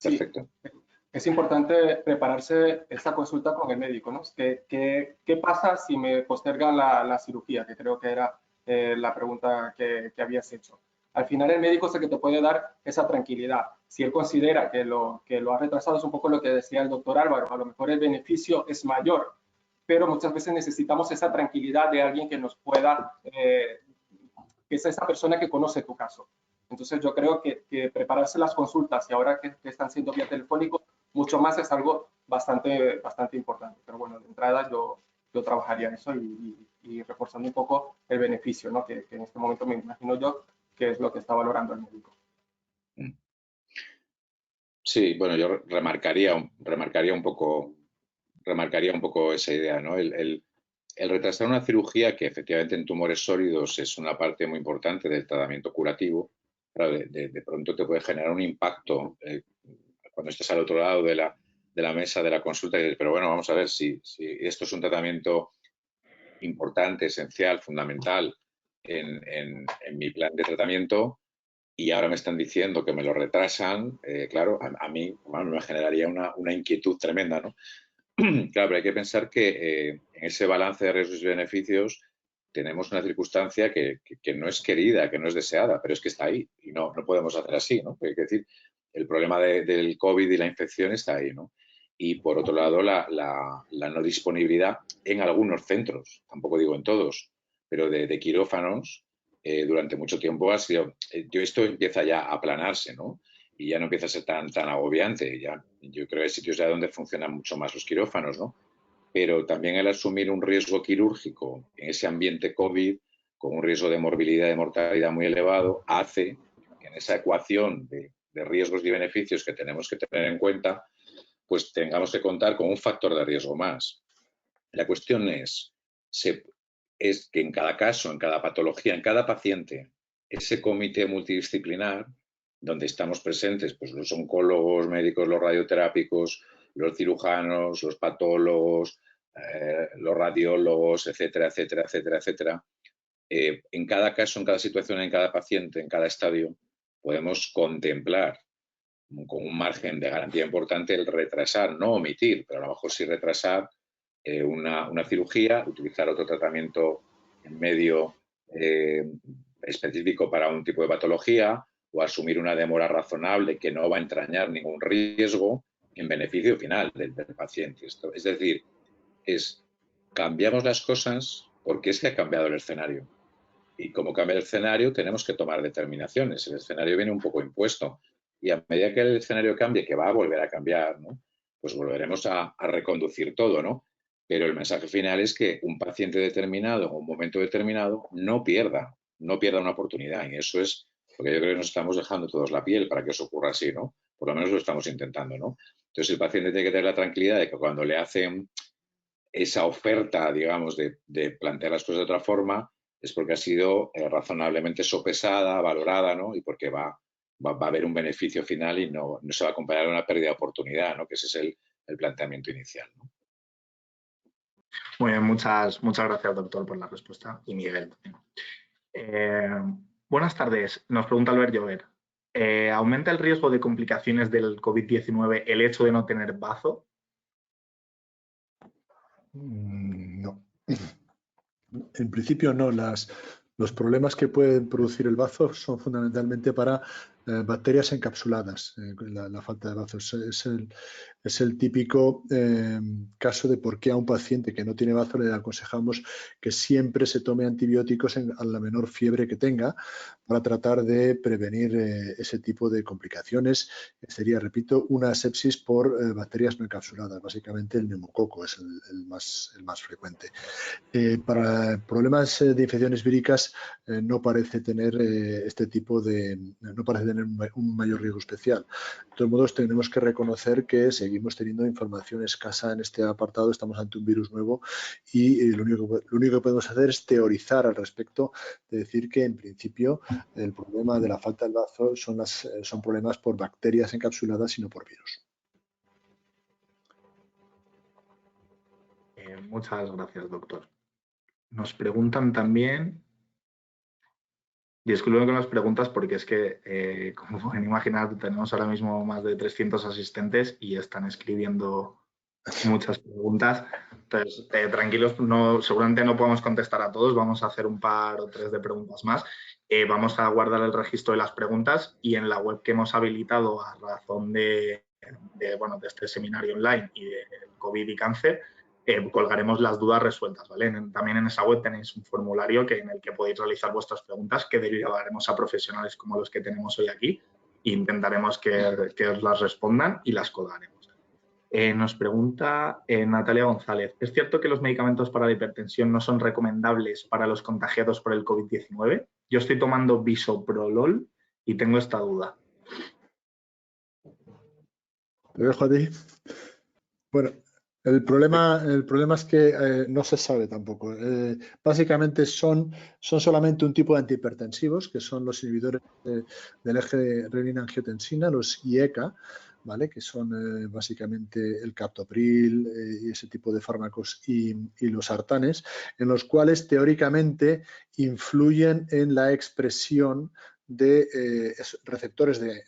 Perfecto. Sí. Es importante prepararse esta consulta con el médico, ¿no? ¿Qué pasa si me postergan la cirugía? Que creo que era la pregunta que habías hecho. Al final el médico es el que te puede dar esa tranquilidad. Si él considera que lo ha retrasado, es un poco lo que decía el doctor Álvaro, a lo mejor el beneficio es mayor pero muchas veces necesitamos esa tranquilidad de alguien que nos pueda, que es esa persona que conoce tu caso. Entonces yo creo que prepararse las consultas y ahora que están siendo vía telefónico, mucho más es algo bastante importante. Pero bueno, de entrada yo trabajaría eso y reforzando un poco el beneficio, ¿no? Que en este momento me imagino yo que es lo que está valorando el médico. Sí, bueno, yo remarcaría un poco esa idea, ¿no? El retrasar una cirugía que efectivamente en tumores sólidos es una parte muy importante del tratamiento curativo, claro, de pronto te puede generar un impacto cuando estás al otro lado de la mesa de la consulta y dices, pero bueno, vamos a ver si esto es un tratamiento importante, esencial, fundamental en mi plan de tratamiento y ahora me están diciendo que me lo retrasan, claro, a mí bueno, me generaría una inquietud tremenda, ¿no? Claro, pero hay que pensar que en ese balance de riesgos y beneficios tenemos una circunstancia que no es querida, que no es deseada, pero es que está ahí y no podemos hacer así, ¿no? Hay que decir, el problema del COVID y la infección está ahí, ¿no? Y por otro lado, la no disponibilidad en algunos centros, tampoco digo en todos, pero de quirófanos durante mucho tiempo ha sido, esto empieza ya a aplanarse, ¿no? Y ya no empieza a ser tan agobiante. Ya, yo creo que hay sitios ya donde funcionan mucho más los quirófanos, ¿no? Pero también el asumir un riesgo quirúrgico en ese ambiente COVID, con un riesgo de morbilidad y de mortalidad muy elevado, hace que en esa ecuación de riesgos y beneficios que tenemos que tener en cuenta, pues tengamos que contar con un factor de riesgo más. La cuestión es que en cada caso, en cada patología, en cada paciente, ese comité multidisciplinar donde estamos presentes pues los oncólogos, médicos, los radioterápicos, los cirujanos, los patólogos, los radiólogos, etcétera, etcétera, etcétera, etcétera. En cada caso, en cada situación, en cada paciente, en cada estadio, podemos contemplar con un margen de garantía importante el retrasar, no omitir, pero a lo mejor sí retrasar una cirugía, utilizar otro tratamiento en medio específico para un tipo de patología o asumir una demora razonable que no va a entrañar ningún riesgo en beneficio final del paciente. Es decir, cambiamos las cosas porque es que ha cambiado el escenario. Y como cambia el escenario, tenemos que tomar determinaciones. El escenario viene un poco impuesto. Y a medida que el escenario cambie, que va a volver a cambiar, ¿no? Pues volveremos a reconducir todo, ¿no? Pero el mensaje final es que un paciente determinado en un momento determinado no pierda una oportunidad. Y eso es porque yo creo que nos estamos dejando todos la piel para que eso ocurra así, ¿no? Por lo menos lo estamos intentando, ¿no? Entonces el paciente tiene que tener la tranquilidad de que cuando le hacen esa oferta, digamos, de plantear las cosas de otra forma, es porque ha sido razonablemente sopesada, valorada, ¿no? Y porque va a haber un beneficio final y no se va a acompañar de una pérdida de oportunidad, ¿no? Que ese es el planteamiento inicial, ¿no? Muy bien, muchas gracias, doctor, por la respuesta. Y Miguel también. Buenas tardes. Nos pregunta Albert Llover. ¿Aumenta el riesgo de complicaciones del COVID-19 el hecho de no tener bazo? No. En principio no. Los problemas que pueden producir el bazo son fundamentalmente para bacterias encapsuladas. La falta de bazo es el típico caso de por qué a un paciente que no tiene bazo le aconsejamos que siempre se tome antibióticos a la menor fiebre que tenga para tratar de prevenir ese tipo de complicaciones. Sería, repito, una sepsis por bacterias no encapsuladas. Básicamente el neumococo es el más frecuente. Para problemas de infecciones víricas no parece tener no parece tener un mayor riesgo especial. De todos modos, tenemos que reconocer que seguimos teniendo información escasa en este apartado. Estamos ante un virus nuevo y lo único que podemos hacer es teorizar al respecto, de decir que en principio el problema de la falta del bazo son problemas por bacterias encapsuladas y no por virus. Muchas gracias, doctor. Nos preguntan también, disculpen con las preguntas porque es que, como pueden imaginar, tenemos ahora mismo más de 300 asistentes y están escribiendo muchas preguntas. Entonces, tranquilos, seguramente no podemos contestar a todos, vamos a hacer un par o tres de preguntas más. Vamos a guardar el registro de las preguntas y en la web que hemos habilitado a razón de este seminario online y de COVID y cáncer, colgaremos las dudas resueltas, ¿vale? También en esa web tenéis un formulario en el que podéis realizar vuestras preguntas, que derivaremos a profesionales como los que tenemos hoy aquí e intentaremos que os las respondan y las colgaremos. Nos pregunta Natalia González, ¿es cierto que los medicamentos para la hipertensión no son recomendables para los contagiados por el COVID-19? Yo estoy tomando bisoprolol y tengo esta duda. Te dejo a ti. Bueno, el problema es que no se sabe tampoco. Básicamente son solamente un tipo de antihipertensivos, que son los inhibidores del eje de renina-angiotensina, los IECA, ¿vale? Que son básicamente el captopril y ese tipo de fármacos y los sartanes, en los cuales teóricamente influyen en la expresión de receptores de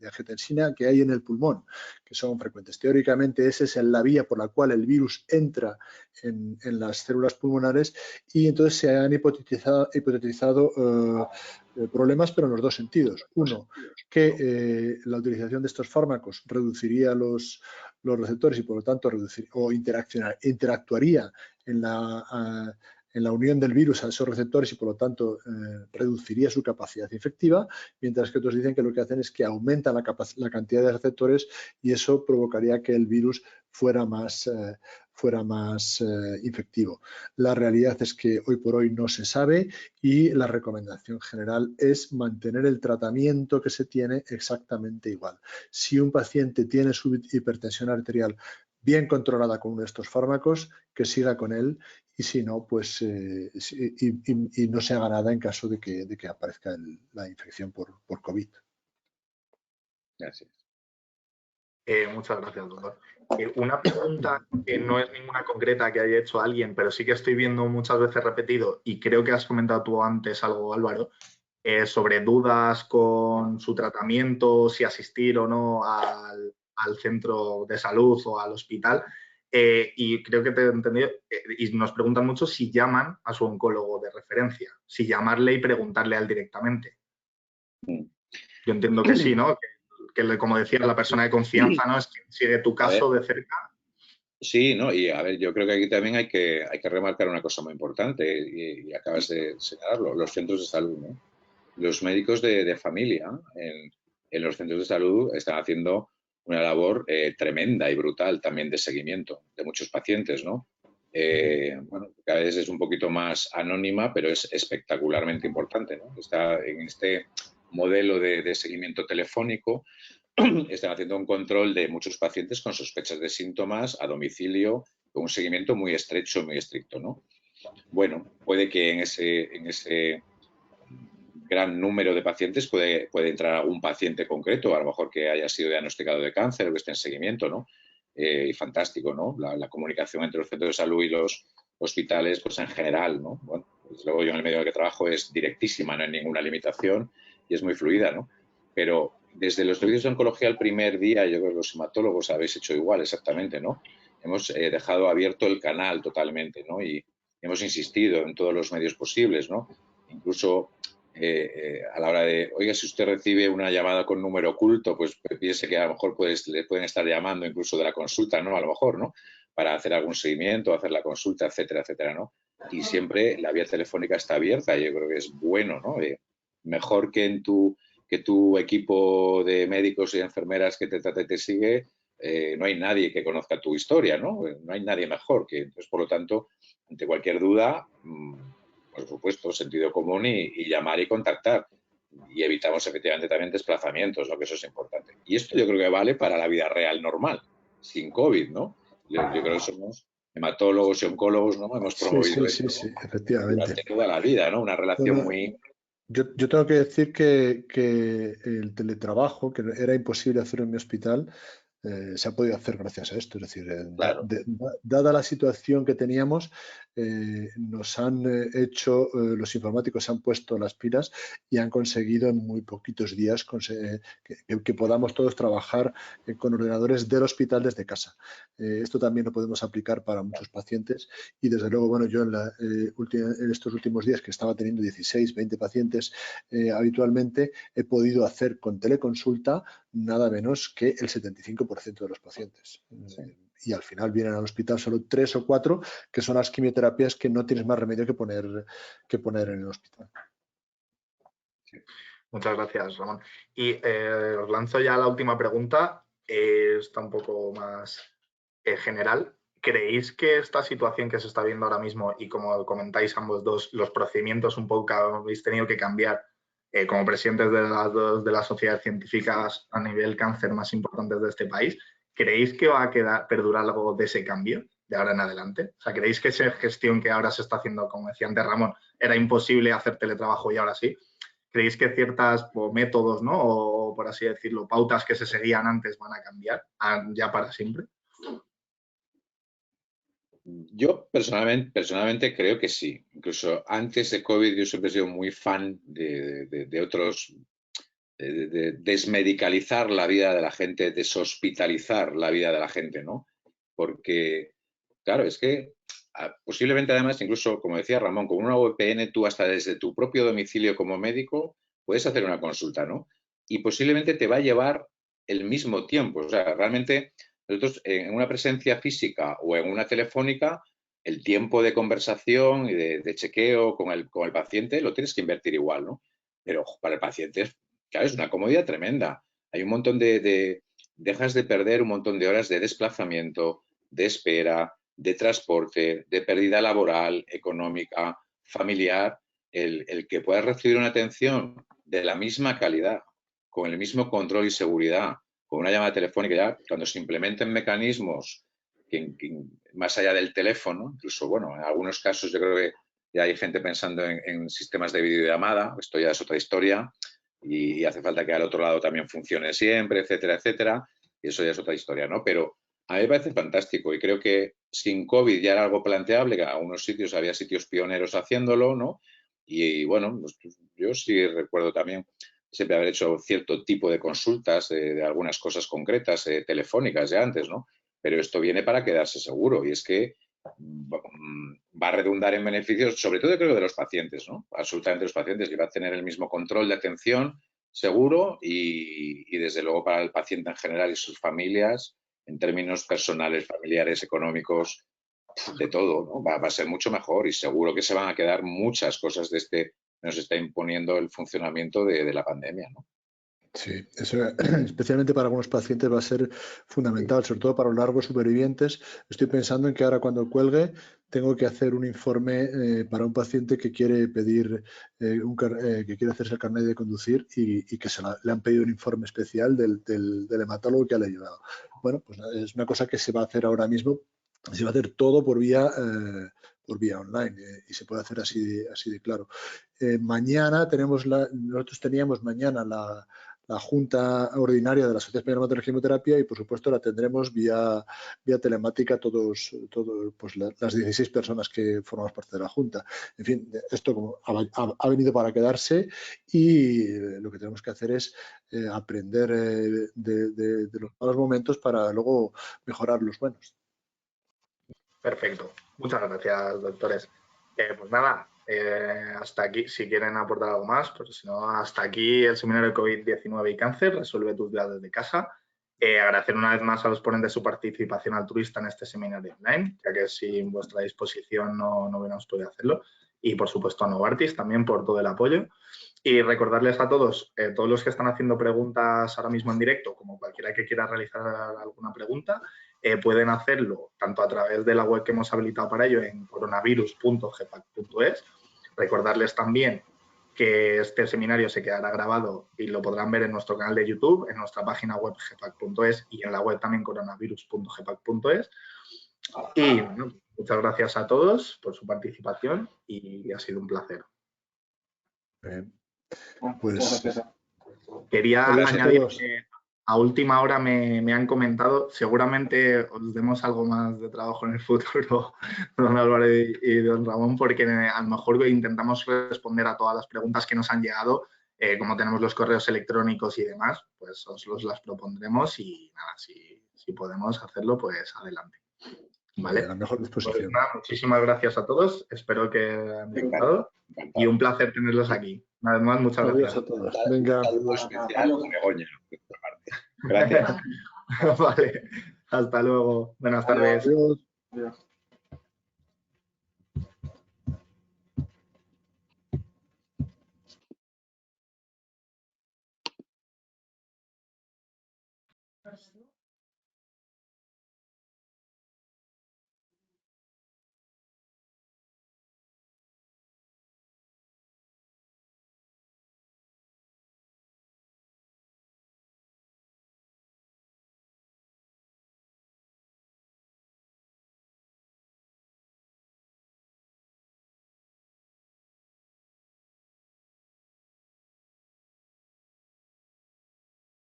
angiotensina que hay en el pulmón, que son frecuentes. Teóricamente esa es la vía por la cual el virus entra en las células pulmonares, y entonces se han hipotetizado problemas, pero en los dos sentidos. Uno, que la utilización de estos fármacos reduciría los receptores y por lo tanto interactuaría en la unión del virus a esos receptores y por lo tanto reduciría su capacidad infectiva, mientras que otros dicen que lo que hacen es que aumentan la cantidad de receptores y eso provocaría que el virus fuera más infectivo. La realidad es que hoy por hoy no se sabe y la recomendación general es mantener el tratamiento que se tiene exactamente igual. Si un paciente tiene su hipertensión arterial bien controlada con uno de estos fármacos, que siga con él, y si no, pues y no se haga nada en caso de que aparezca la infección por COVID. Gracias. Muchas gracias, doctor. Una pregunta que no es ninguna concreta que haya hecho alguien, pero sí que estoy viendo muchas veces repetido, y creo que has comentado tú antes algo, Álvaro, sobre dudas con su tratamiento, si asistir o no al centro de salud o al hospital. Y creo que te he entendido, y nos preguntan mucho si llaman a su oncólogo de referencia, si llamarle y preguntarle a él directamente. Yo entiendo que sí, ¿no? Que como decía, la persona de confianza, ¿no? Es que sigue tu caso de cerca. Sí, ¿no? Y a ver, yo creo que aquí también hay que remarcar una cosa muy importante, y acabas de señalarlo, los centros de salud, ¿no? Los médicos de familia en los centros de salud están haciendo una labor tremenda y brutal también de seguimiento de muchos pacientes, ¿no? Bueno, cada vez es un poquito más anónima, pero es espectacularmente importante, ¿no? Está en este modelo de seguimiento telefónico, están haciendo un control de muchos pacientes con sospechas de síntomas a domicilio, con un seguimiento muy estrecho, muy estricto, ¿no? Bueno, puede que en ese gran número de pacientes puede entrar algún paciente concreto, a lo mejor que haya sido diagnosticado de cáncer o que esté en seguimiento, ¿no? Y fantástico, ¿no? La comunicación entre los centros de salud y los hospitales, pues en general, ¿no? Bueno, pues luego yo en el medio en el que trabajo es directísima, no hay ninguna limitación y es muy fluida, ¿no? Pero desde los servicios de oncología el primer día, yo creo que los hematólogos habéis hecho igual exactamente, ¿no? Hemos dejado abierto el canal totalmente, ¿no? Y hemos insistido en todos los medios posibles, ¿no? Incluso a la hora de, oiga, si usted recibe una llamada con número oculto, pues piense que a lo mejor le pueden estar llamando incluso de la consulta, ¿no? A lo mejor, ¿no? Para hacer algún seguimiento, hacer la consulta, etcétera, etcétera, ¿no? Y siempre la vía telefónica está abierta, yo creo que es bueno, ¿no? Mejor que tu equipo de médicos y enfermeras que te trata y te sigue, no hay nadie que conozca tu historia, ¿no? No hay nadie mejor que, entonces, por lo tanto, ante cualquier duda, por supuesto, sentido común y llamar y contactar. Y evitamos efectivamente también desplazamientos, ¿no? Que eso es importante. Y esto yo creo que vale para la vida real normal, sin COVID, ¿no? Yo creo que somos hematólogos y oncólogos, ¿no? Hemos promovido esto efectivamente. durante toda la vida, ¿no? Una relación muy... Yo tengo que decir que el teletrabajo, que era imposible hacer en mi hospital, se ha podido hacer gracias a esto. Es decir, Claro. dada la situación que teníamos, nos han hecho, los informáticos se han puesto las pilas y han conseguido en muy poquitos días que podamos todos trabajar con ordenadores del hospital desde casa. Esto también lo podemos aplicar para muchos pacientes y desde luego, bueno, yo en estos últimos días que estaba teniendo 16, 20 pacientes habitualmente, he podido hacer con teleconsulta nada menos que el 75% de los pacientes. Sí. y al final vienen al hospital solo 3 o 4, que son las quimioterapias que no tienes más remedio que poner en el hospital. Muchas gracias, Ramón. Y os lanzo ya la última pregunta, está un poco más general. ¿Creéis que esta situación que se está viendo ahora mismo y como comentáis ambos dos, los procedimientos un poco que habéis tenido que cambiar como presidentes de las dos de las sociedades científicas a nivel cáncer más importantes de este país, ¿creéis que va a perdurar algo de ese cambio de ahora en adelante? O sea, ¿creéis que esa gestión que ahora se está haciendo, como decía antes Ramón, era imposible hacer teletrabajo y ahora sí? ¿Creéis que ciertos métodos, ¿no? O por así decirlo, pautas que se seguían antes van a cambiar ya para siempre? Yo personalmente creo que sí. Incluso antes de COVID yo siempre he sido muy fan de otros, de desmedicalizar la vida de la gente, deshospitalizar la vida de la gente, ¿no? Porque, claro, es que posiblemente además, incluso, como decía Ramón, con una VPN tú hasta desde tu propio domicilio como médico puedes hacer una consulta, ¿no? Y posiblemente te va a llevar el mismo tiempo. O sea, realmente nosotros en una presencia física o en una telefónica, el tiempo de conversación y de chequeo con el paciente lo tienes que invertir igual, ¿no? Pero para el paciente, claro, es una comodidad tremenda. Hay un montón dejas de perder un montón de horas de desplazamiento, de espera, de transporte, de pérdida laboral, económica, familiar, el que puedas recibir una atención de la misma calidad, con el mismo control y seguridad, con una llamada telefónica, ya cuando se implementen mecanismos que más allá del teléfono, incluso, bueno, en algunos casos yo creo que ya hay gente pensando en sistemas de videollamada, esto ya es otra historia, y hace falta que al otro lado también funcione siempre, etcétera, etcétera, y eso ya es otra historia, ¿no? Pero a mí me parece fantástico y creo que sin COVID ya era algo planteable, que en algunos sitios había sitios pioneros haciéndolo, ¿no? Y bueno, yo sí recuerdo también siempre haber hecho cierto tipo de consultas de algunas cosas concretas, telefónicas ya antes, ¿no? Pero esto viene para quedarse seguro y es que va a redundar en beneficios, sobre todo creo de los pacientes, ¿no? Absolutamente los pacientes, que va a tener el mismo control de atención seguro y desde luego para el paciente en general y sus familias, en términos personales, familiares, económicos, de todo, ¿no? Va a ser mucho mejor y seguro que se van a quedar muchas cosas de este que nos está imponiendo el funcionamiento de la pandemia, ¿no? Sí, eso, especialmente para algunos pacientes va a ser fundamental, sobre todo para los largos supervivientes. Estoy pensando en que ahora cuando cuelgue tengo que hacer un informe para un paciente que quiere pedir, que quiere hacerse el carnet de conducir y que le han pedido un informe especial del hematólogo que le ha ayudado. Bueno, pues es una cosa que se va a hacer ahora mismo, se va a hacer todo por vía online y se puede hacer así de claro. Mañana nosotros teníamos mañana la Junta Ordinaria de la Sociedad Española de Quimioterapia y, por supuesto, la tendremos vía telemática todos pues las 16 personas que formamos parte de la Junta. En fin, esto como ha venido para quedarse y lo que tenemos que hacer es aprender de los malos momentos para luego mejorar los buenos. Perfecto. Muchas gracias, doctores. Pues nada, hasta aquí. Si quieren aportar algo más, pues si no, hasta aquí el seminario de COVID-19 y cáncer. Resuelve tus dudas desde casa. Agradecer una vez más a los ponentes su participación altruista en este seminario online, ya que sin vuestra disposición no hubiéramos podido hacerlo. Y, por supuesto, a Novartis también por todo el apoyo. Y recordarles a todos, todos los que están haciendo preguntas ahora mismo en directo, como cualquiera que quiera realizar alguna pregunta, pueden hacerlo tanto a través de la web que hemos habilitado para ello en coronavirus.gpac.es. Recordarles también que este seminario se quedará grabado y lo podrán ver en nuestro canal de YouTube, en nuestra página web gpac.es y en la web también coronavirus.gpac.es. Y bueno, muchas gracias a todos por su participación y ha sido un placer. Pues quería añadir que a última hora me han comentado, seguramente os demos algo más de trabajo en el futuro, don Álvaro y don Ramón, porque a lo mejor intentamos responder a todas las preguntas que nos han llegado, como tenemos los correos electrónicos y demás, pues os las propondremos y nada, si podemos hacerlo, pues adelante. ¿Vale? A la mejor disposición. Pues nada, muchísimas gracias a todos, espero que hayan disfrutado y un placer tenerlos aquí. Una vez más, muchas gracias a todos. Venga. Un saludo especial a Begoña. Gracias. Vale. Hasta luego. Buenas tardes. Adiós. Adiós.